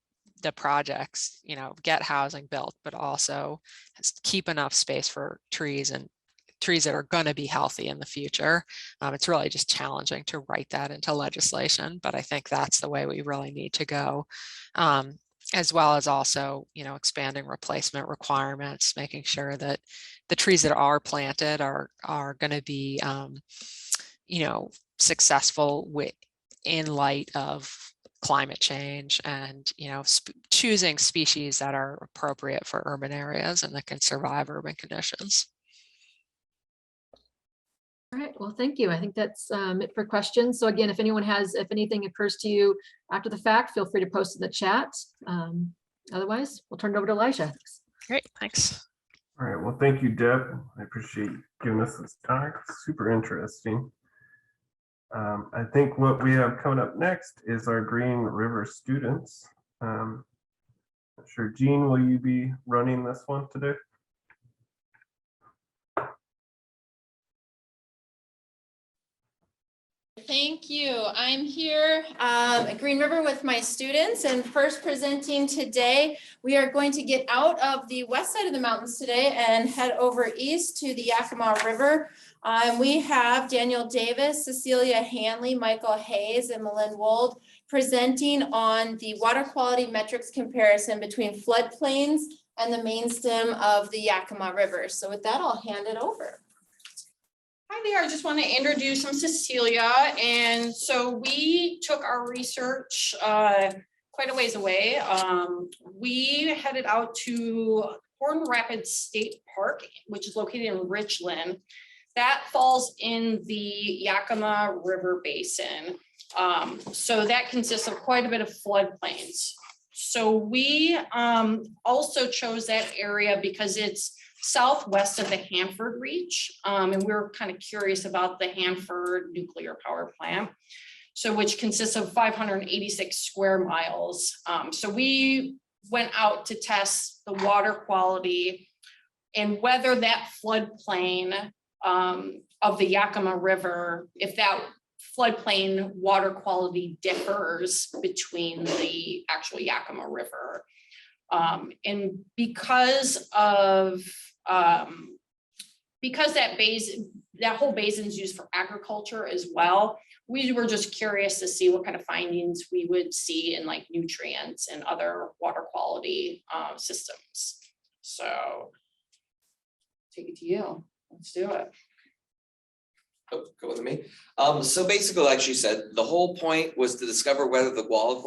projects, get housing built, but also keep enough space for trees and trees that are going to be healthy in the future. It's really just challenging to write that into legislation, but I think that's the way we really need to go. As well as also, expanding replacement requirements, making sure that the trees that are planted are going to be, successful in light of climate change, and choosing species that are appropriate for urban areas and that can survive urban conditions. All right, well, thank you. I think that's it for questions. So again, if anything occurs to you after the fact, feel free to post in the chat. Otherwise, we'll turn it over to Elijah. Great, thanks. All right, well, thank you, Deb. I appreciate you giving us this talk. Super interesting. I think what we have coming up next is our Green River students. Not sure, Jean, will you be running this one today? Thank you. I'm here at Green River with my students, and first presenting today, we are going to get out of the west side of the mountains today and head over east to the Yakima River. We have Daniel Davis, Cecilia Hanley, Michael Hayes, and Malin Wold presenting on the water quality metrics comparison between floodplains and the main stem of the Yakima River. So with that, I'll hand it over. Hi there, I just want to introduce, I'm Cecilia, and so we took our research quite a ways away. We headed out to Horn Rapids State Park, which is located in Richland. That falls in the Yakima River Basin. So that consists of quite a bit of floodplains. So we also chose that area because it's southwest of the Hanford Reach, and we're kind of curious about the Hanford nuclear power plant, so which consists of 586 square miles. So we went out to test the water quality and whether that floodplain of the Yakima River, if that floodplain water quality differs between the actual Yakima River. And because that whole basin is used for agriculture as well, we were just curious to see what kind of findings we would see in like nutrients and other water quality systems. So take it to you. Let's do it. Oh, go with me. So basically, like she said, the whole point was to discover whether the water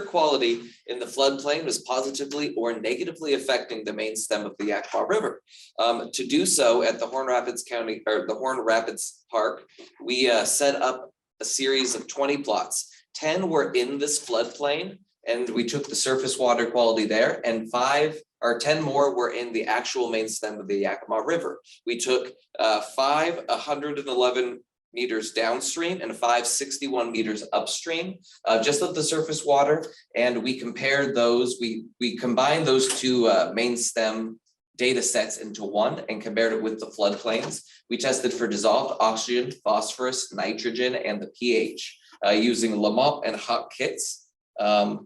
quality in the floodplain was positively or negatively affecting the main stem of the Yakima River. To do so at the Horn Rapids County, or the Horn Rapids Park, we set up a series of 20 plots. 10 were in this floodplain, and we took the surface water quality there, and 10 more were in the actual main stem of the Yakima River. We took 5 111 meters downstream and 5 61 meters upstream, just of the surface water, and we compared those. We combined those two main stem data sets into one and compared it with the floodplains. We tested for dissolved oxygen, phosphorus, nitrogen, and the pH using Lamont and Huck kits. And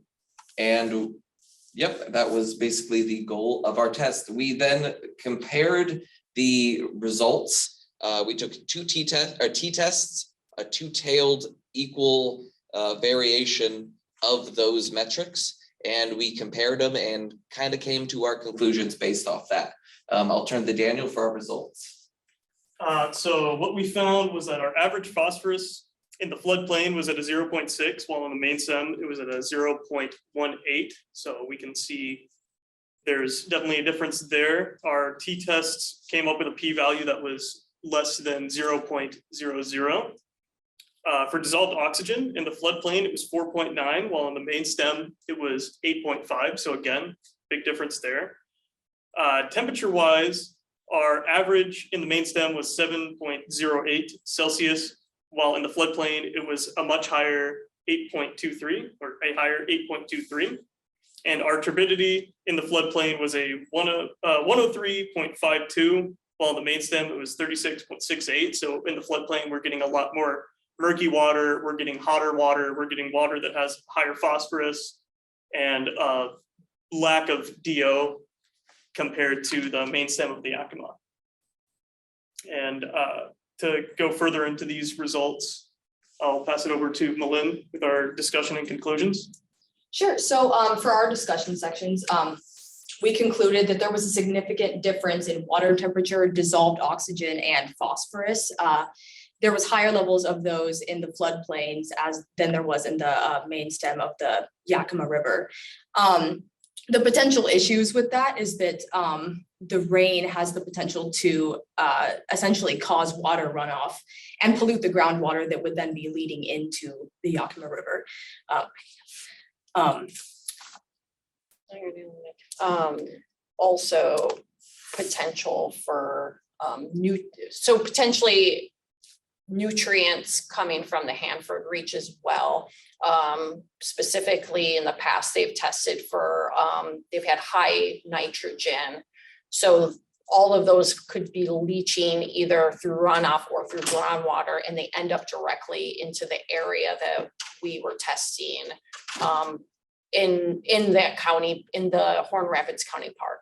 yep, that was basically the goal of our test. We then compared The results, we took two t-tests, a two-tailed equal variation of those metrics, and we compared them and kind of came to our conclusions based off that. I'll turn to Daniel for our results. So what we found was that our average phosphorus in the floodplain was at a 0.6, while on the main stem, it was at a 0.18. So we can see there's definitely a difference there. Our t-tests came up with a p-value that was less than 0.00. For dissolved oxygen in the floodplain, it was 4.9, while on the main stem, it was 8.5. So again, big difference there. Temperature-wise, our average in the main stem was 7.08 Celsius, while in the floodplain, it was a much higher 8.23 or a higher 8.23. And our turbidity in the floodplain was a 103.52, while in the main stem, it was 36.68. So in the floodplain, we're getting a lot more murky water, we're getting hotter water, we're getting water that has higher phosphorus and lack of DO compared to the main stem of the Yakima. And to go further into these results, I'll pass it over to Malin with our discussion and conclusions. Sure. So for our discussion sections, we concluded that there was a significant difference in water temperature, dissolved oxygen, and phosphorus. There was higher levels of those in the floodplains than there was in the main stem of the Yakima River. The potential issues with that is that the rain has the potential to essentially cause water runoff and pollute the groundwater that would then be leading into the Yakima River. Also potential for potentially nutrients coming from the Hanford Reach as well. Specifically in the past, they've tested for, they've had high nitrogen. So all of those could be leaching either through runoff or through groundwater, and they end up directly into the area that we were testing in that county, in the Horn Rapids County Park.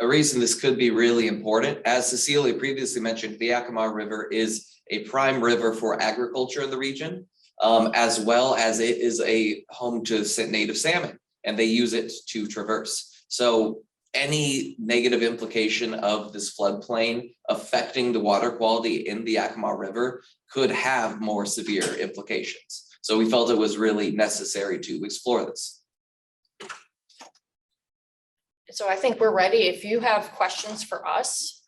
A reason this could be really important, as Cecilia previously mentioned, the Yakima River is a prime river for agriculture in the region, as well as it is a home to native salmon, and they use it to traverse. So any negative implication of this floodplain affecting the water quality in the Yakima River could have more severe implications. So we felt it was really necessary to explore this. So I think we're ready. If you have questions for us,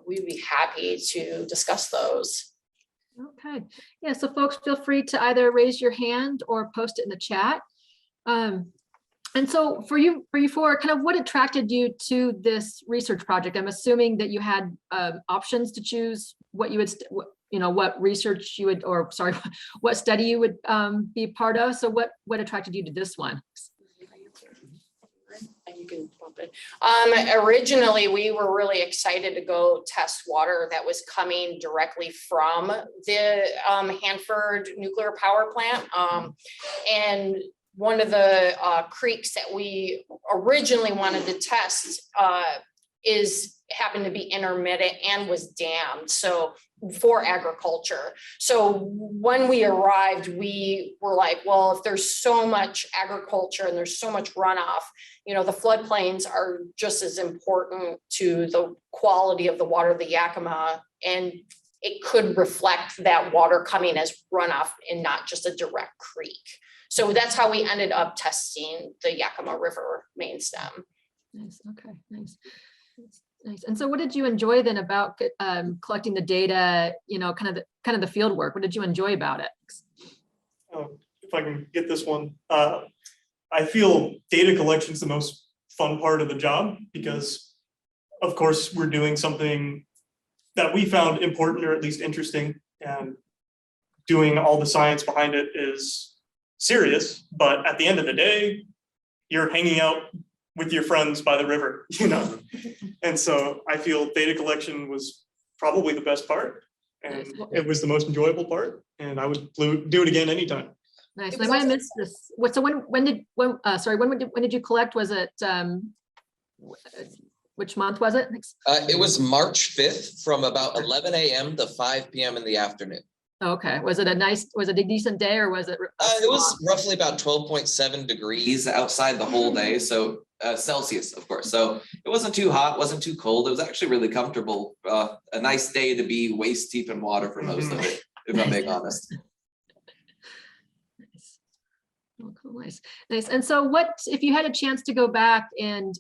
we'd be happy to discuss those. Okay, yeah, so folks, feel free to either raise your hand or post it in the chat. And so for you four, kind of what attracted you to this research project? I'm assuming that you had options to choose what you would, what research you would, or sorry, what study you would be part of. So what attracted you to this one? You can bump it. Originally, we were really excited to go test water that was coming directly from the Hanford nuclear power plant. And one of the creeks that we originally wanted to test happened to be intermittent and was dammed, so for agriculture. So when we arrived, we were like, well, if there's so much agriculture and there's so much runoff, the floodplains are just as important to the quality of the water of the Yakima, and it could reflect that water coming as runoff and not just a direct creek. So that's how we ended up testing the Yakima River main stem. Nice. Okay. Nice. Nice. And so, what did you enjoy then about collecting the data? Kind of the field work. What did you enjoy about it? If I can get this one, I feel data collection is the most fun part of the job because, of course, we're doing something that we found important or at least interesting, and doing all the science behind it is serious. But at the end of the day, you're hanging out with your friends by the river, and so I feel data collection was probably the best part, and it was the most enjoyable part, and I would do it again anytime. Nice. I might have missed this. So when did you collect? Was it which month was it? It was March 5th from about 11 a.m. to 5 p.m. in the afternoon. Okay, was it a decent day or was it? It was roughly about 12.7 degrees outside the whole day. So Celsius, of course. So it wasn't too hot, wasn't too cold. It was actually really comfortable. A nice day to be waist deep in water for most of it, if I'm being honest. Nice. Oh, cool, nice. Nice. And so what, if you had a chance to go back and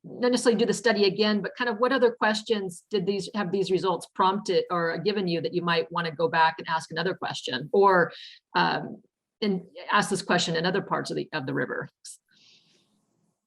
not necessarily do the study again, but kind of what other questions did these results prompted or given you that you might want to go back and ask another question or and ask this question in other parts of the river?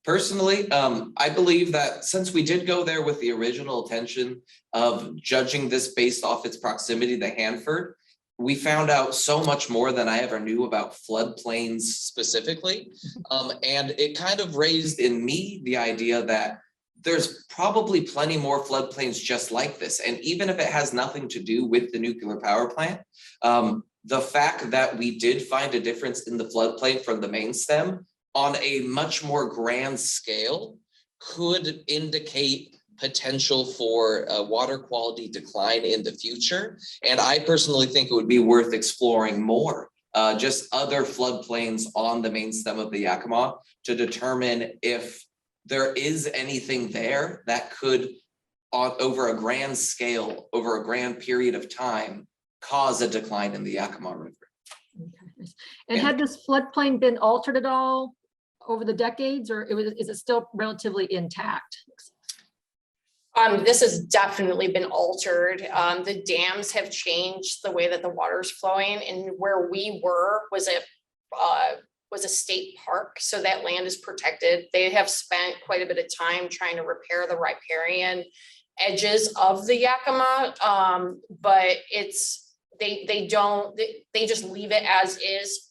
Personally, I believe that since we did go there with the original intention of judging this based off its proximity to Hanford, we found out so much more than I ever knew about floodplains specifically. And it kind of raised in me the idea that there's probably plenty more floodplains just like this. And even if it has nothing to do with the nuclear power plant, the fact that we did find a difference in the floodplain from the main stem on a much more grand scale could indicate potential for water quality decline in the future. And I personally think it would be worth exploring more, just other floodplains on the main stem of the Yakima to determine if there is anything there that could, over a grand scale, over a grand period of time, cause a decline in the Yakima River. Okay, nice. And had this floodplain been altered at all over the decades, or is it still relatively intact? This has definitely been altered. The dams have changed the way that the water is flowing, and where we were was a state park, so that land is protected. They have spent quite a bit of time trying to repair the riparian edges of the Yakima, but they just leave it as is.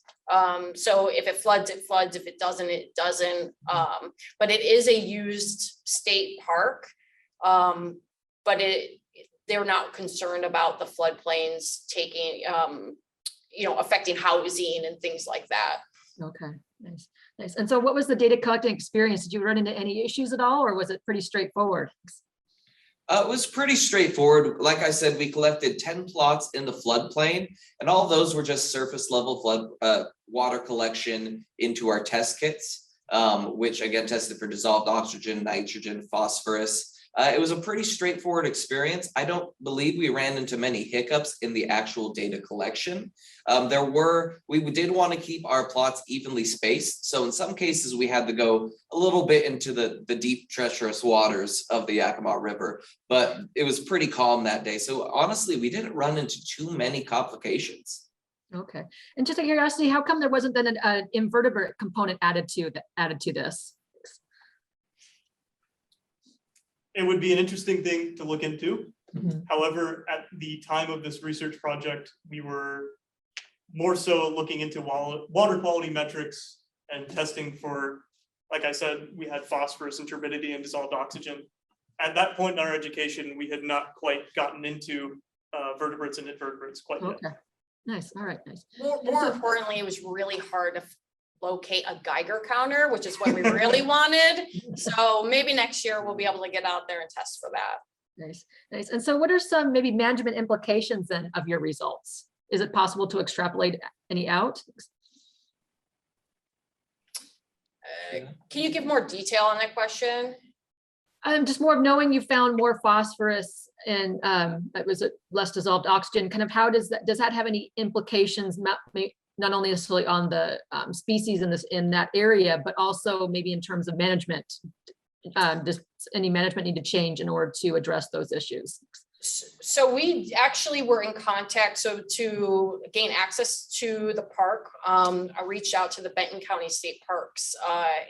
So if it floods, it floods. If it doesn't, it doesn't. But it is a used state park. But they're not concerned about the floodplains taking, affecting housing and things like that. Okay, nice, nice. And so what was the data collecting experience? Did you run into any issues at all, or was it pretty straightforward? It was pretty straightforward. Like I said, we collected 10 plots in the floodplain, and all those were just surface level flood water collection into our test kits, which again tested for dissolved oxygen, nitrogen, phosphorus. It was a pretty straightforward experience. I don't believe we ran into many hiccups in the actual data collection. We did want to keep our plots evenly spaced. So in some cases, we had to go a little bit into the deep, treacherous waters of the Yakima River, but it was pretty calm that day. So honestly, we didn't run into too many complications. Okay. And just out of curiosity, how come there wasn't then an invertebrate component added to this? It would be an interesting thing to look into. Mm-hmm. However, at the time of this research project, we were more so looking into water quality metrics and testing for, like I said, we had phosphorus and turbidity and dissolved oxygen. At that point in our education, we had not quite gotten into vertebrates and invertebrates quite yet. Okay, nice. All right, nice. More importantly, it was really hard to locate a Geiger counter, which is what we really wanted. So maybe next year we'll be able to get out there and test for that. Nice, nice. And so what are some maybe management implications then of your results? Is it possible to extrapolate any out? Can you give more detail on that question? Just more of knowing you found more phosphorus and that was less dissolved oxygen. Kind of how does that have any implications, not only necessarily on the species in that area, but also maybe in terms of management? Does any management need to change in order to address those issues? So we actually were in contact. So to gain access to the park, I reached out to the Benton County State Parks,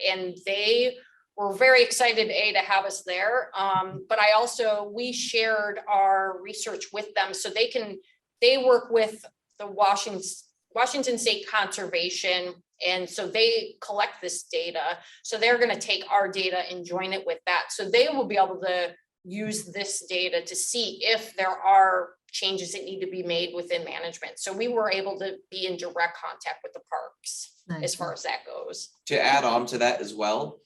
and they were very excited to have us there. But we shared our research with them, so they work with the Washington State Conservation, and so they collect this data. So they're going to take our data and join it with that. So they will be able to use this data to see if there are changes that need to be made within management. So we were able to be in direct contact with the parks. Nice. As far as that goes. To add on to that as well,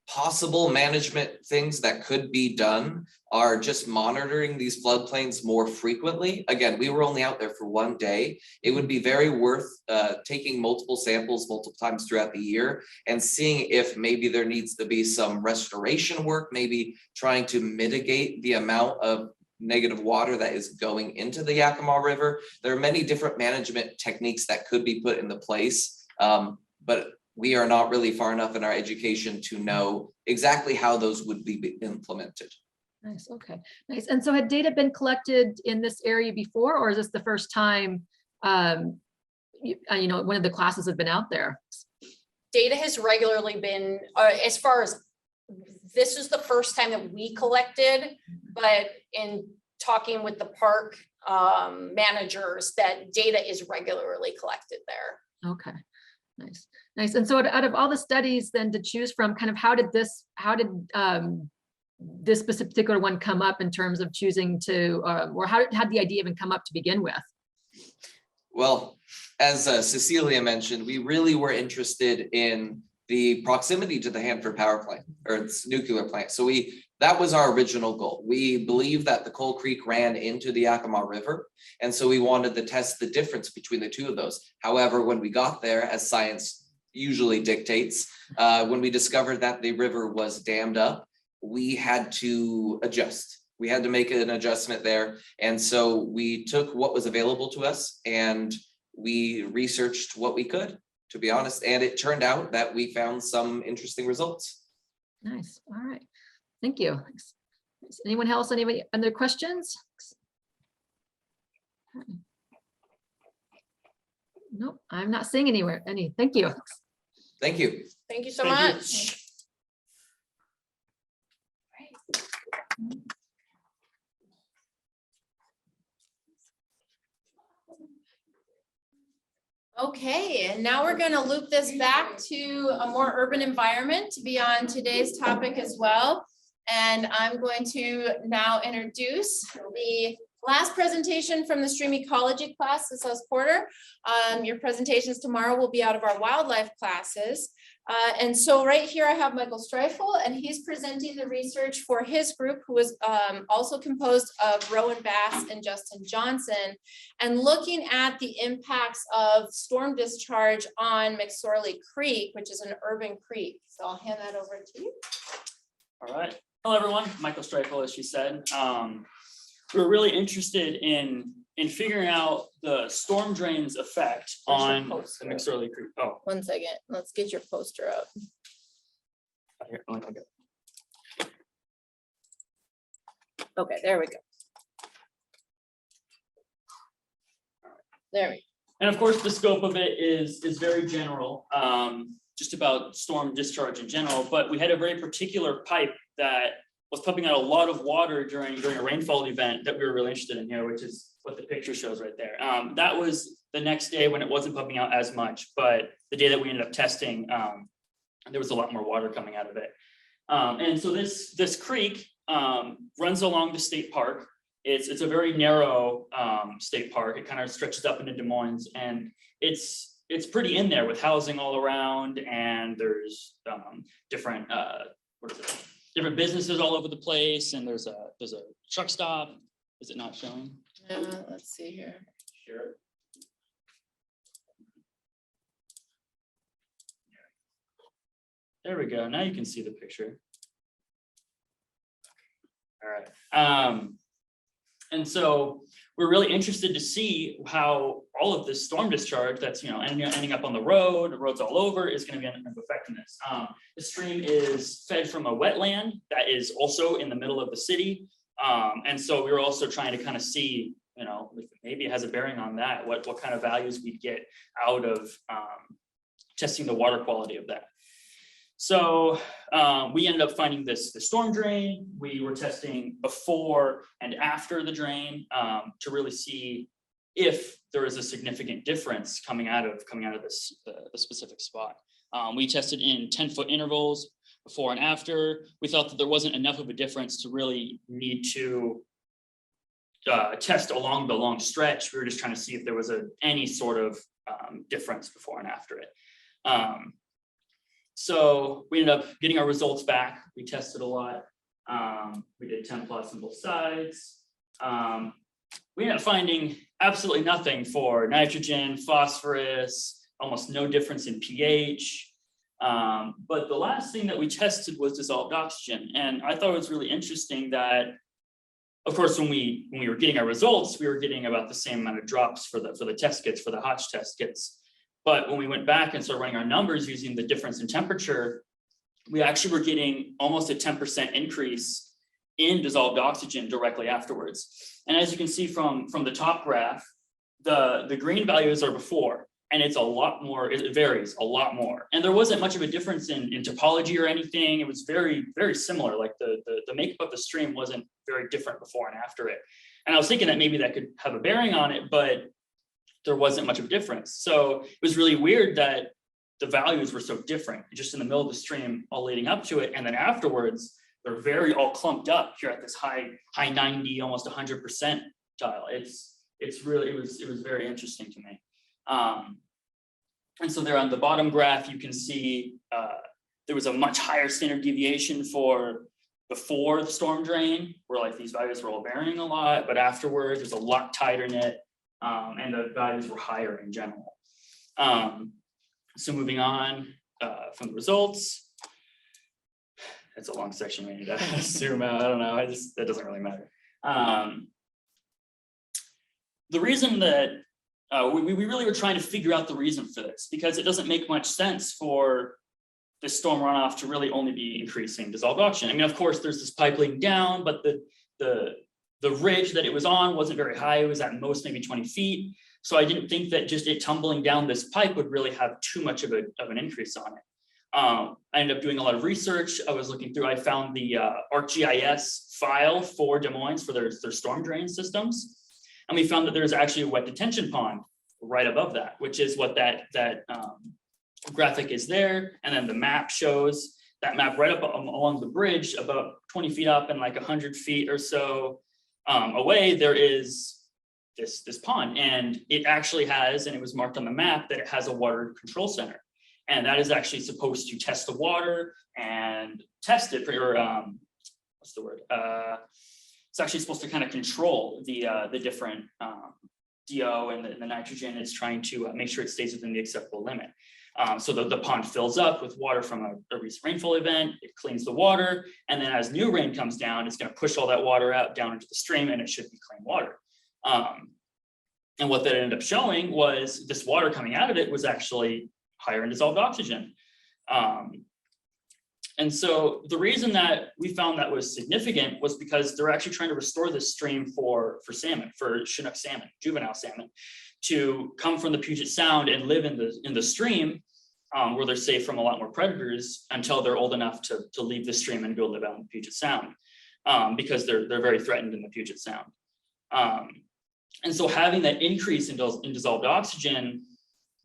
possible management things that could be done are just monitoring these floodplains more frequently. Again, we were only out there for one day. It would be very worth taking multiple samples multiple times throughout the year and seeing if maybe there needs to be some restoration work, maybe trying to mitigate the amount of negative water that is going into the Yakima River. There are many different management techniques that could be put into place, but we are not really far enough in our education to know exactly how those would be implemented. Nice, okay, nice. And so had data been collected in this area before, or is this the first time, you know, one of the classes have been out there? Data has regularly been, as far as, this is the first time that we collected, but in talking with the park managers, that data is regularly collected there. Okay, nice, nice. And so out of all the studies then to choose from, kind of how did this particular one come up in terms of choosing to, or how did the idea even come up to begin with? Well, as Cecilia mentioned, we really were interested in the proximity to the Hanford power plant or its nuclear plant. So that was our original goal. We believe that the Coal Creek ran into the Yakima River. And so we wanted to test the difference between the two of those. However, when we got there, as science usually dictates, when we discovered that the river was dammed up, we had to adjust. We had to make an adjustment there. And so we took what was available to us and we researched what we could, to be honest. And it turned out that we found some interesting results. Nice, all right. Thank you. Thanks. Anyone else, anybody, other questions? Nope, I'm not seeing anywhere, any, thank you. Thank you. Thank you so Thank you. much. Okay, and now we're gonna loop this back to a more urban environment to be on today's topic as well. And I'm going to now introduce the last presentation from the stream ecology class. This is Porter. Your presentations tomorrow will be out of our wildlife classes. And so right here I have Michael Streifel, and he's presenting the research for his group, who is also composed of Rowan Bass and Justin Johnson, and looking at the impacts of storm discharge on McSorley Creek, which is an urban creek. So I'll hand that over to you. All right. Hello, everyone. Michael Streifel, as she said. We're really interested in figuring out the storm drain's effect on the McSorley Creek. Oh, 1 second, let's get your poster up. here, I'll get it. Okay, there we go. There we go. And of course, the scope of it is very general, just about storm discharge in general. But we had a very particular pipe that was pumping out a lot of water during a rainfall event that we were really interested in here, which is what the picture shows right there. That was the next day when it wasn't pumping out as much, but the day that we ended up testing, there was a lot more water coming out of it. And so this creek runs along the state park. It's a very narrow state park. It kind of stretches up into Des Moines, and it's pretty in there with housing all around, and there's different different businesses all over the place, and there's a truck stop. Is it not showing? Let's see here. Sure. There we go. Now you can see the picture. All right. And so we're really interested to see how all of this storm discharge that's ending up on the roads all over is going to be affecting this. The stream is fed from a wetland that is also in the middle of the city. And so we were also trying to kind of see, if maybe it has a bearing on that, what kind of values we'd get out of testing the water quality of that. So we ended up finding the storm drain. We were testing before and after the drain to really see if there is a significant difference coming out of this the specific spot. We tested in 10-foot intervals before and after. We thought that there wasn't enough of a difference to really need to test along the long stretch. We were just trying to see if there was any sort of difference before and after it. So we ended up getting our results back. We tested a lot. We did 10 plots on both sides. We ended up finding absolutely nothing for nitrogen, phosphorus, almost no difference in pH. But the last thing that we tested was dissolved oxygen. And I thought it was really interesting that, of course, when we were getting our results, we were getting about the same amount of drops for the test kits, for the Hodge test kits. But when we went back and started running our numbers using the difference in temperature, we actually were getting almost a 10% increase in dissolved oxygen directly afterwards. And as you can see from the top graph, the green values are before, and it's a lot more, it varies a lot more. And there wasn't much of a difference in topology or anything. It was very, very similar. Like the makeup of the stream wasn't very different before and after it. And I was thinking that maybe that could have a bearing on it, but there wasn't much of a difference. So it was really weird that the values were so different, just in the middle of the stream, all leading up to it. And then afterwards, they're very all clumped up here at this high 90, almost 100% tile. It's really, it was very interesting to me. And so there on the bottom graph, you can see there was a much higher standard deviation for before the storm drain, where like these values were all varying a lot, but afterwards there's a lot tighter knit, and the values were higher in general. So moving on from the results, it's a long section, we need to zoom out. I don't know, that doesn't really matter. The reason that we really were trying to figure out the reason for this, because it doesn't make much sense for the storm runoff to really only be increasing dissolved oxygen. I mean, of course, there's this pipe leading down, but the ridge that it was on wasn't very high. It was at most maybe 20 feet. So I didn't think that just it tumbling down this pipe would really have too much of an increase on it. I ended up doing a lot of research. I was looking through, I found the ArcGIS file for Des Moines for their storm drain systems. And we found that there's actually a wet detention pond right above that, which is what that graphic is there. And then the map shows that map right up along the bridge, about 20 feet up and like 100 feet or so away, there is this pond. And it actually has, and it was marked on the map, that it has a water control center. And that is actually supposed to test the water and test it for, what's the word? It's actually supposed to kind of control the different DO and the nitrogen. It's trying to make sure it stays within the acceptable limit. So the pond fills up with water from a recent rainfall event, it cleans the water, and then as new rain comes down, it's going to push all that water out down into the stream, and it should be clean water. And what that ended up showing was this water coming out of it was actually higher in dissolved oxygen. And so the reason that we found that was significant was because they're actually trying to restore this stream for salmon, for Chinook salmon, juvenile salmon, to come from the Puget Sound and live in the stream where they're safe from a lot more predators until they're old enough to leave the stream and go live out in the Puget Sound, because they're very threatened in the Puget Sound. And so having that increase in dissolved oxygen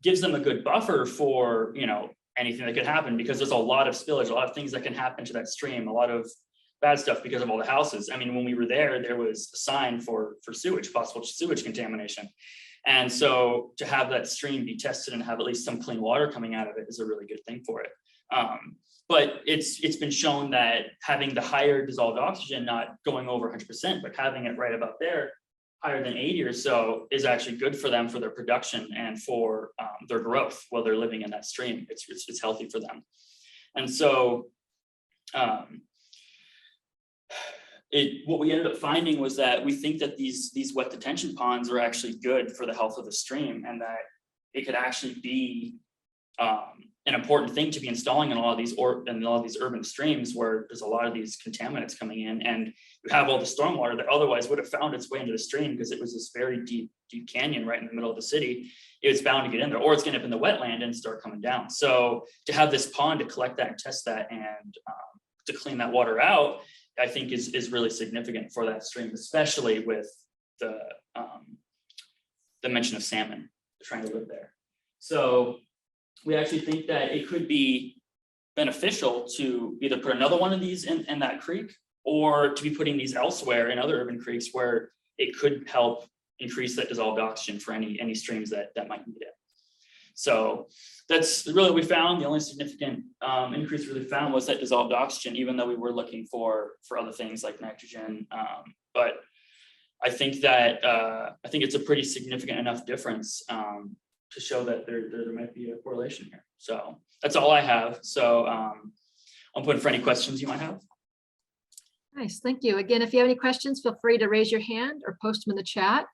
gives them a good buffer for, anything that could happen, because there's a lot of spillage, a lot of things that can happen to that stream, a lot of bad stuff because of all the houses. I mean, when we were there was a sign for sewage, possible sewage contamination. And so to have that stream be tested and have at least some clean water coming out of it is a really good thing for it. But it's been shown that having the higher dissolved oxygen, not going over 100%, but having it right about there, higher than 80 or so, is actually good for them, for their production and for their growth while they're living in that stream. It's healthy for them. And so what we ended up finding was that we think that these wet detention ponds are actually good for the health of the stream, and that it could actually be an important thing to be installing in a lot of these urban streams where there's a lot of these contaminants coming in, and you have all the stormwater that otherwise would have found its way into the stream because it was this very deep canyon right in the middle of the city. It was bound to get in there, or it's going to end up in the wetland and start coming down. So to have this pond to collect that and test that and to clean that water out, I think is really significant for that stream, especially with the mention of salmon trying to live there. So we actually think that it could be beneficial to either put another one of these in that creek, or to be putting these elsewhere in other urban creeks where it could help increase that dissolved oxygen for any streams that might need it. So that's really what we found. The only significant increase we really found was that dissolved oxygen, even though we were looking for other things like nitrogen. But I think that I think it's a pretty significant enough difference to show that there might be a correlation here. So that's all I have. So I'm open for any questions you might have. Nice, thank you. Again, if you have any questions, feel free to raise your hand or post them in the chat.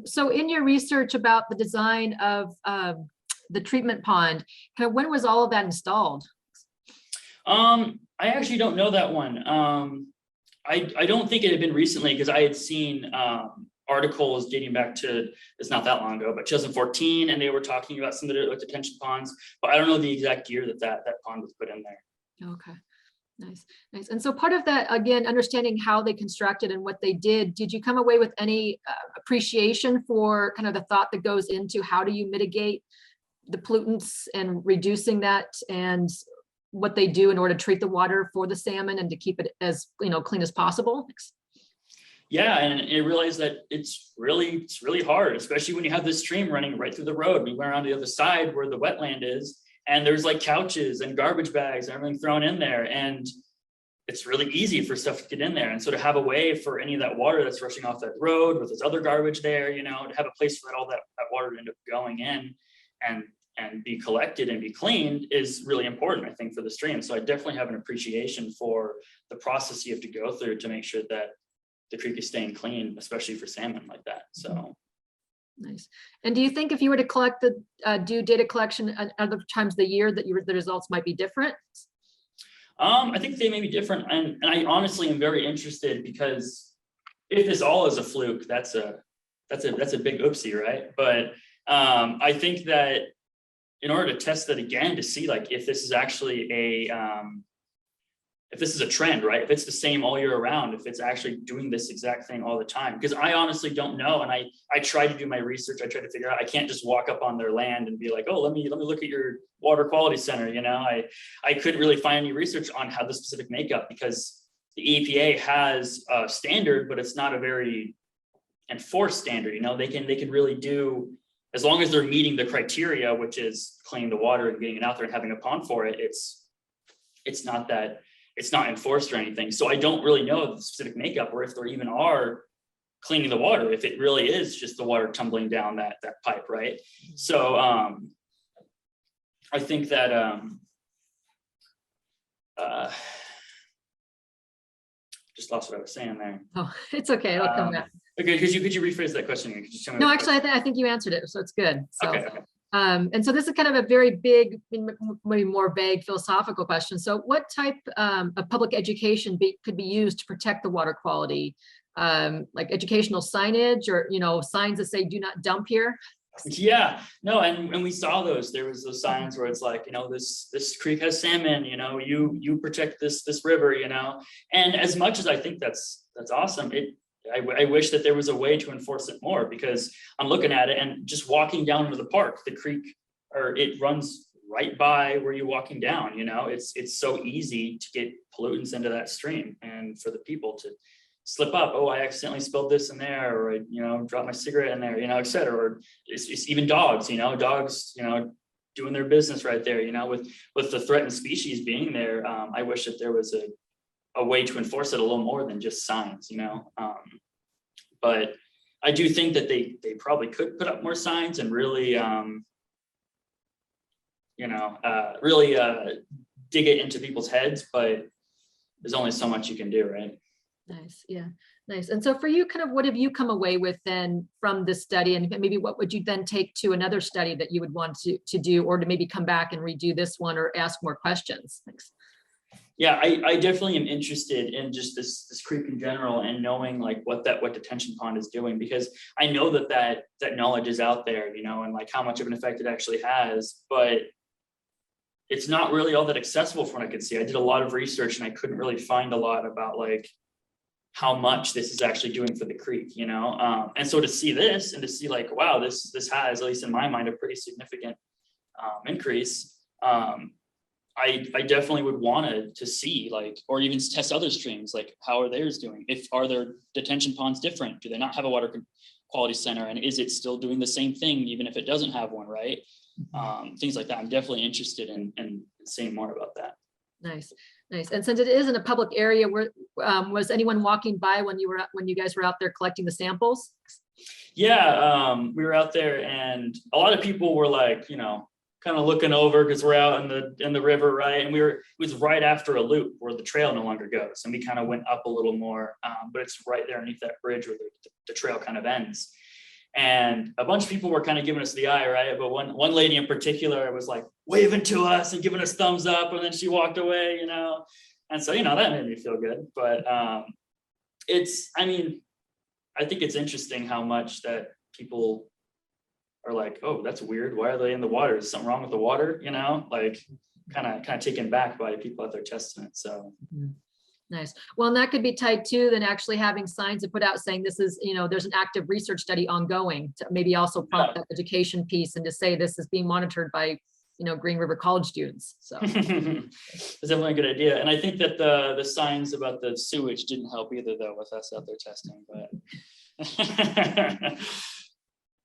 So in your research about the design of the treatment pond, kind of when was all of that installed? I actually don't know that one. I don't think it had been recently, because I had seen articles dating back to, it's not that long ago, but 2014, and they were talking about some of the detention ponds, but I don't know the exact year that pond was put in there. Okay, nice, nice. And so part of that, again, understanding how they constructed and what they did you come away with any appreciation for kind of the thought that goes into how do you mitigate the pollutants and reducing that, and what they do in order to treat the water for the salmon and to keep it as clean as possible? Yeah, and I realized that it's really hard, especially when you have this stream running right through the road. We went around the other side where the wetland is, and there's like couches and garbage bags and everything thrown in there, and it's really easy for stuff to get in there. And so to have a way for any of that water that's rushing off that road with this other garbage there, to have a place for all that water to end up going in and be collected and be cleaned is really important, I think, for the stream. So I definitely have an appreciation for the process you have to go through to make sure that the creek is staying clean, especially for salmon like that. So nice. And do you think if you were to collect do data collection at other times of the year that the results might be different? I think they may be different, and I honestly am very interested, because if this all is a fluke, that's a big oopsie, right? But I think that in order to test that again, to see like if this is actually if this is a trend, right? If it's the same all year around, if it's actually doing this exact thing all the time, because I honestly don't know. And I tried to do my research. I tried to figure out, I can't just walk up on their land and be like, oh, let me look at your water quality center. I couldn't really find any research on how the specific makeup, because the EPA has a standard, but it's not a very enforced standard. They can really do, as long as they're meeting the criteria, which is cleaning the water and getting it out there and having a pond for it, it's not enforced or anything. So I don't really know the specific makeup, or if there even are cleaning the water, if it really is just the water tumbling down that pipe, right? So I think that just lost what I was saying there. Oh, it's okay. It'll come back. Okay, could you rephrase that question again? Could you tell me? No, actually, I think you answered it, so it's good. So, okay. And so this is kind of a very big, maybe more vague philosophical question. So what type of public education could be used to protect the water quality? Like educational signage, or, signs that say do not dump here? Yeah, no, and we saw those. There was those signs where it's like, this creek has salmon, you protect this river, and as much as I think that's awesome, I wish that there was a way to enforce it more, because I'm looking at it and just walking down to the park, the creek, or it runs right by where you're walking down. It's so easy to get pollutants into that stream, and for the people to slip up. Oh, I accidentally spilled this in there, or I, dropped my cigarette in there, et cetera. Or it's even dogs, doing their business right there, with the threatened species being there. I wish that there was a way to enforce it a little more than just signs, but I do think that they probably could put up more signs and really, dig it into people's heads, but there's only so much you can do, right? Nice, yeah, nice. And so for you, kind of what have you come away with then from this study, and maybe what would you then take to another study that you would want to do, or to maybe come back and redo this one or ask more questions? Thanks. Yeah, I definitely am interested in just this creek in general, and knowing like what detention pond is doing, because I know that knowledge is out there, and like how much of an effect it actually has, but it's not really all that accessible from what I could see. I did a lot of research and I couldn't really find a lot about like how much this is actually doing for the creek, and so to see this and to see like, wow, this has, at least in my mind, a pretty significant increase. I definitely would want to see, like, or even test other streams, like how are theirs doing? Are their detention ponds different? Do they not have a water quality center? And is it still doing the same thing, even if it doesn't have one, right? things like that. I'm definitely interested in seeing more about that. Nice, nice. And since it is in a public area, was anyone walking by when you guys were out there collecting the samples? Yeah, we were out there and a lot of people were like, kind of looking over because we're out in the river, right? And it was right after a loop where the trail no longer goes. And we kind of went up a little more, but it's right there underneath that bridge where the trail kind of ends. And a bunch of people were kind of giving us the eye, right? But one lady in particular was like waving to us and giving us thumbs up, and then she walked away, And so, that made me feel good. But I think it's interesting how much that people are like, oh, that's weird. Why are they in the water? Is something wrong with the water? Like kind of taken back by people out there testing it. So. Nice. Well, and that could be tied to then actually having signs to put out saying this is, there's an active research study ongoing, to maybe also prompt that education piece and to say this is being monitored by, Green River College students. So it's definitely a good idea. And I think that the signs about the sewage didn't help either though with us out there testing, but.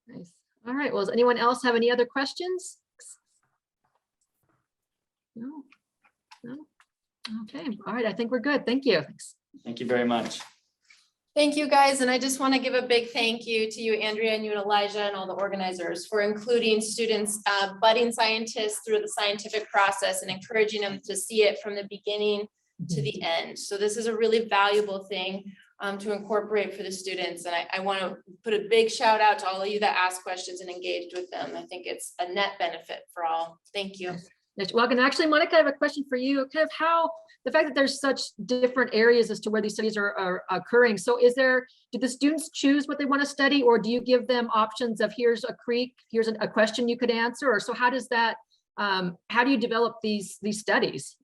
Nice. All right. Well, does anyone else have any other questions? No. Okay. All right. I think we're good. Thank you. Thank you very much. Thank you, guys. And I just want to give a big thank you to you, Andrea, and you and Elijah, and all the organizers for including students, budding scientists through the scientific process and encouraging them to see it from the beginning to the end. So this is a really valuable thing to incorporate for the students. And I want to put a big shout out to all of you that asked questions and engaged with them. I think it's a net benefit for all. Thank you. Welcome. Actually, Monica, I have a question for you. Kind of how the fact that there's such different areas as to where these studies are occurring. So do the students choose what they want to study, or do you give them options of here's a creek, here's a question you could answer? Or so how does that, how do you develop these studies?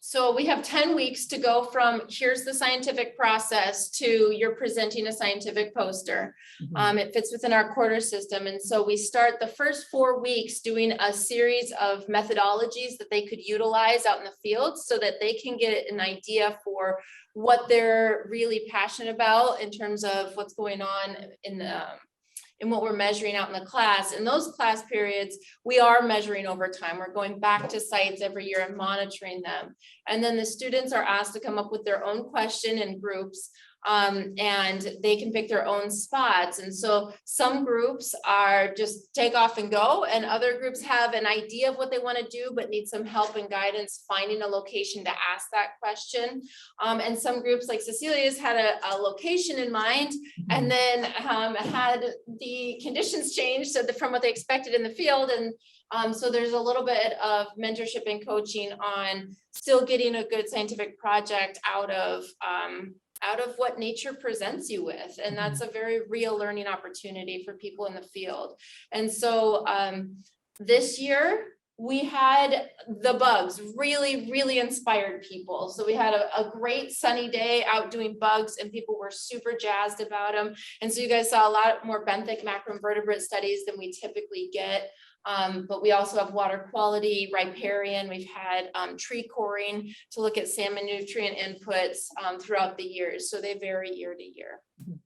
So we have 10 weeks to go from here's the scientific process to you're presenting a scientific poster. It fits within our quarter system. And so we start the first 4 weeks doing a series of methodologies that they could utilize out in the field so that they can get an idea for what they're really passionate about in terms of what's going on in what we're measuring out in the class. In those class periods, we are measuring over time. We're going back to sites every year and monitoring them. And then the students are asked to come up with their own question in groups, and they can pick their own spots. And so some groups are just take off and go, and other groups have an idea of what they want to do, but need some help and guidance finding a location to ask that question. And some groups like Cecilia's had a location in mind, and then had the conditions changed from what they expected in the field. And so there's a little bit of mentorship and coaching on still getting a good scientific project out of what nature presents you with. And that's a very real learning opportunity for people in the field. And so this year we had the bugs really, really inspired people. So we had a great sunny day out doing bugs, and people were super jazzed about them. And so you guys saw a lot more benthic macroinvertebrate studies than we typically get. But we also have water quality, riparian. We've had tree coring to look at salmon nutrient inputs throughout the years. So they vary year to year.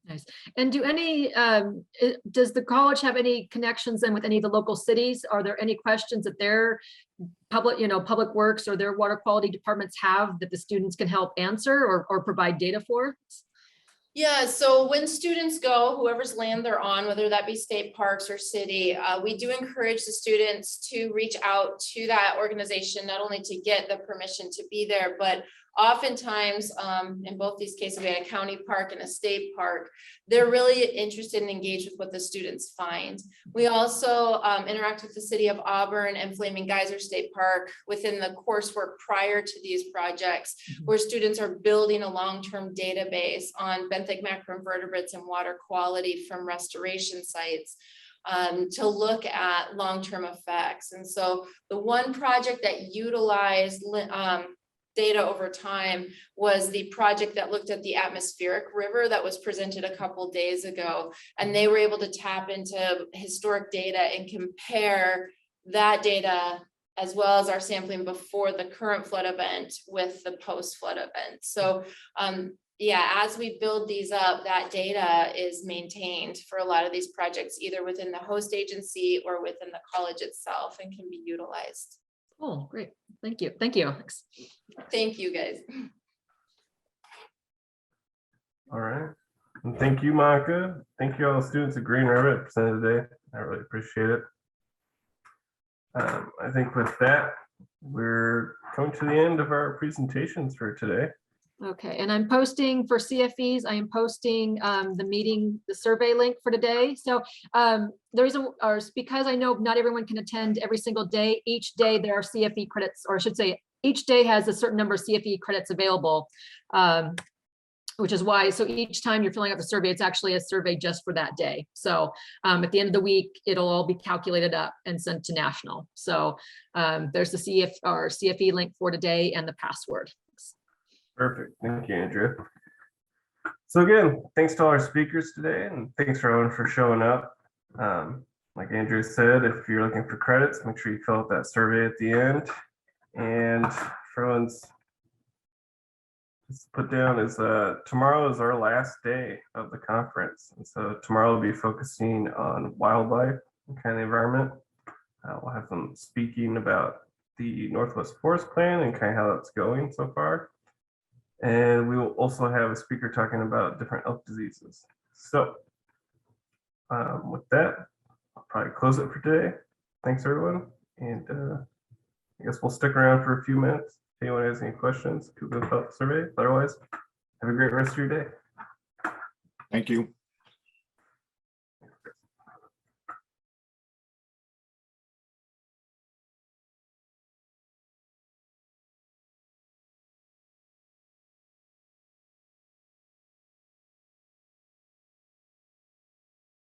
Nice. And does the college have any connections then with any of the local cities? Are there any questions that their public works or their water quality departments have that the students can help answer or provide data for? Yeah, so when students go, whoever's land they're on, whether that be state parks or city, we do encourage the students to reach out to that organization, not only to get the permission to be there, but oftentimes, in both these cases, we had a county park and a state park. They're really interested and engaged with what the students find. We also interact with the city of Auburn and Flaming Geyser State Park within the coursework prior to these projects, where students are building a long-term database on benthic macroinvertebrates and water quality from restoration sites. To look at long-term effects. And so the one project that utilized data over time was the project that looked at the atmospheric river that was presented a couple days ago. And they were able to tap into historic data and compare that data as well as our sampling before the current flood event with the post-flood event. So yeah, as we build these up, that data is maintained for a lot of these projects, either within the host agency or within the college itself, and can be utilized. Oh, great. Thank you. Thank you, Alex. Thank you, guys. All right. And thank you, Monica. Thank you all the students at Green River that presented today. I really appreciate it. I think with that, we're coming to the end of our presentations for today. Okay, and I'm posting for CFEs, I am posting the survey link for today. So the reason, or it's because I know not everyone can attend every single day. Each day there are CFE credits, or I should say, each day has a certain number of CFE credits available, which is why, so each time you're filling out the survey, it's actually a survey just for that day. So at the end of the week, it'll all be calculated up and sent to national. So there's the CFE link for today and the password. Perfect. Thank you, Andrea. So again, thanks to all our speakers today, and thanks for everyone for showing up. Like Andrea said, if you're looking for credits, make sure you fill out that survey at the end. And for everyone's put down is tomorrow is our last day of the conference. And so tomorrow we'll be focusing on wildlife and kind of environment. We'll have them speaking about the Northwest Forest Plan and kind of how that's going so far. And we will also have a speaker talking about different elk diseases. So with that, I'll probably close it for today. Thanks, everyone. And I guess we'll stick around for a few minutes. If anyone has any questions, could fill out the survey. Otherwise, have a great rest of your day. Thank you.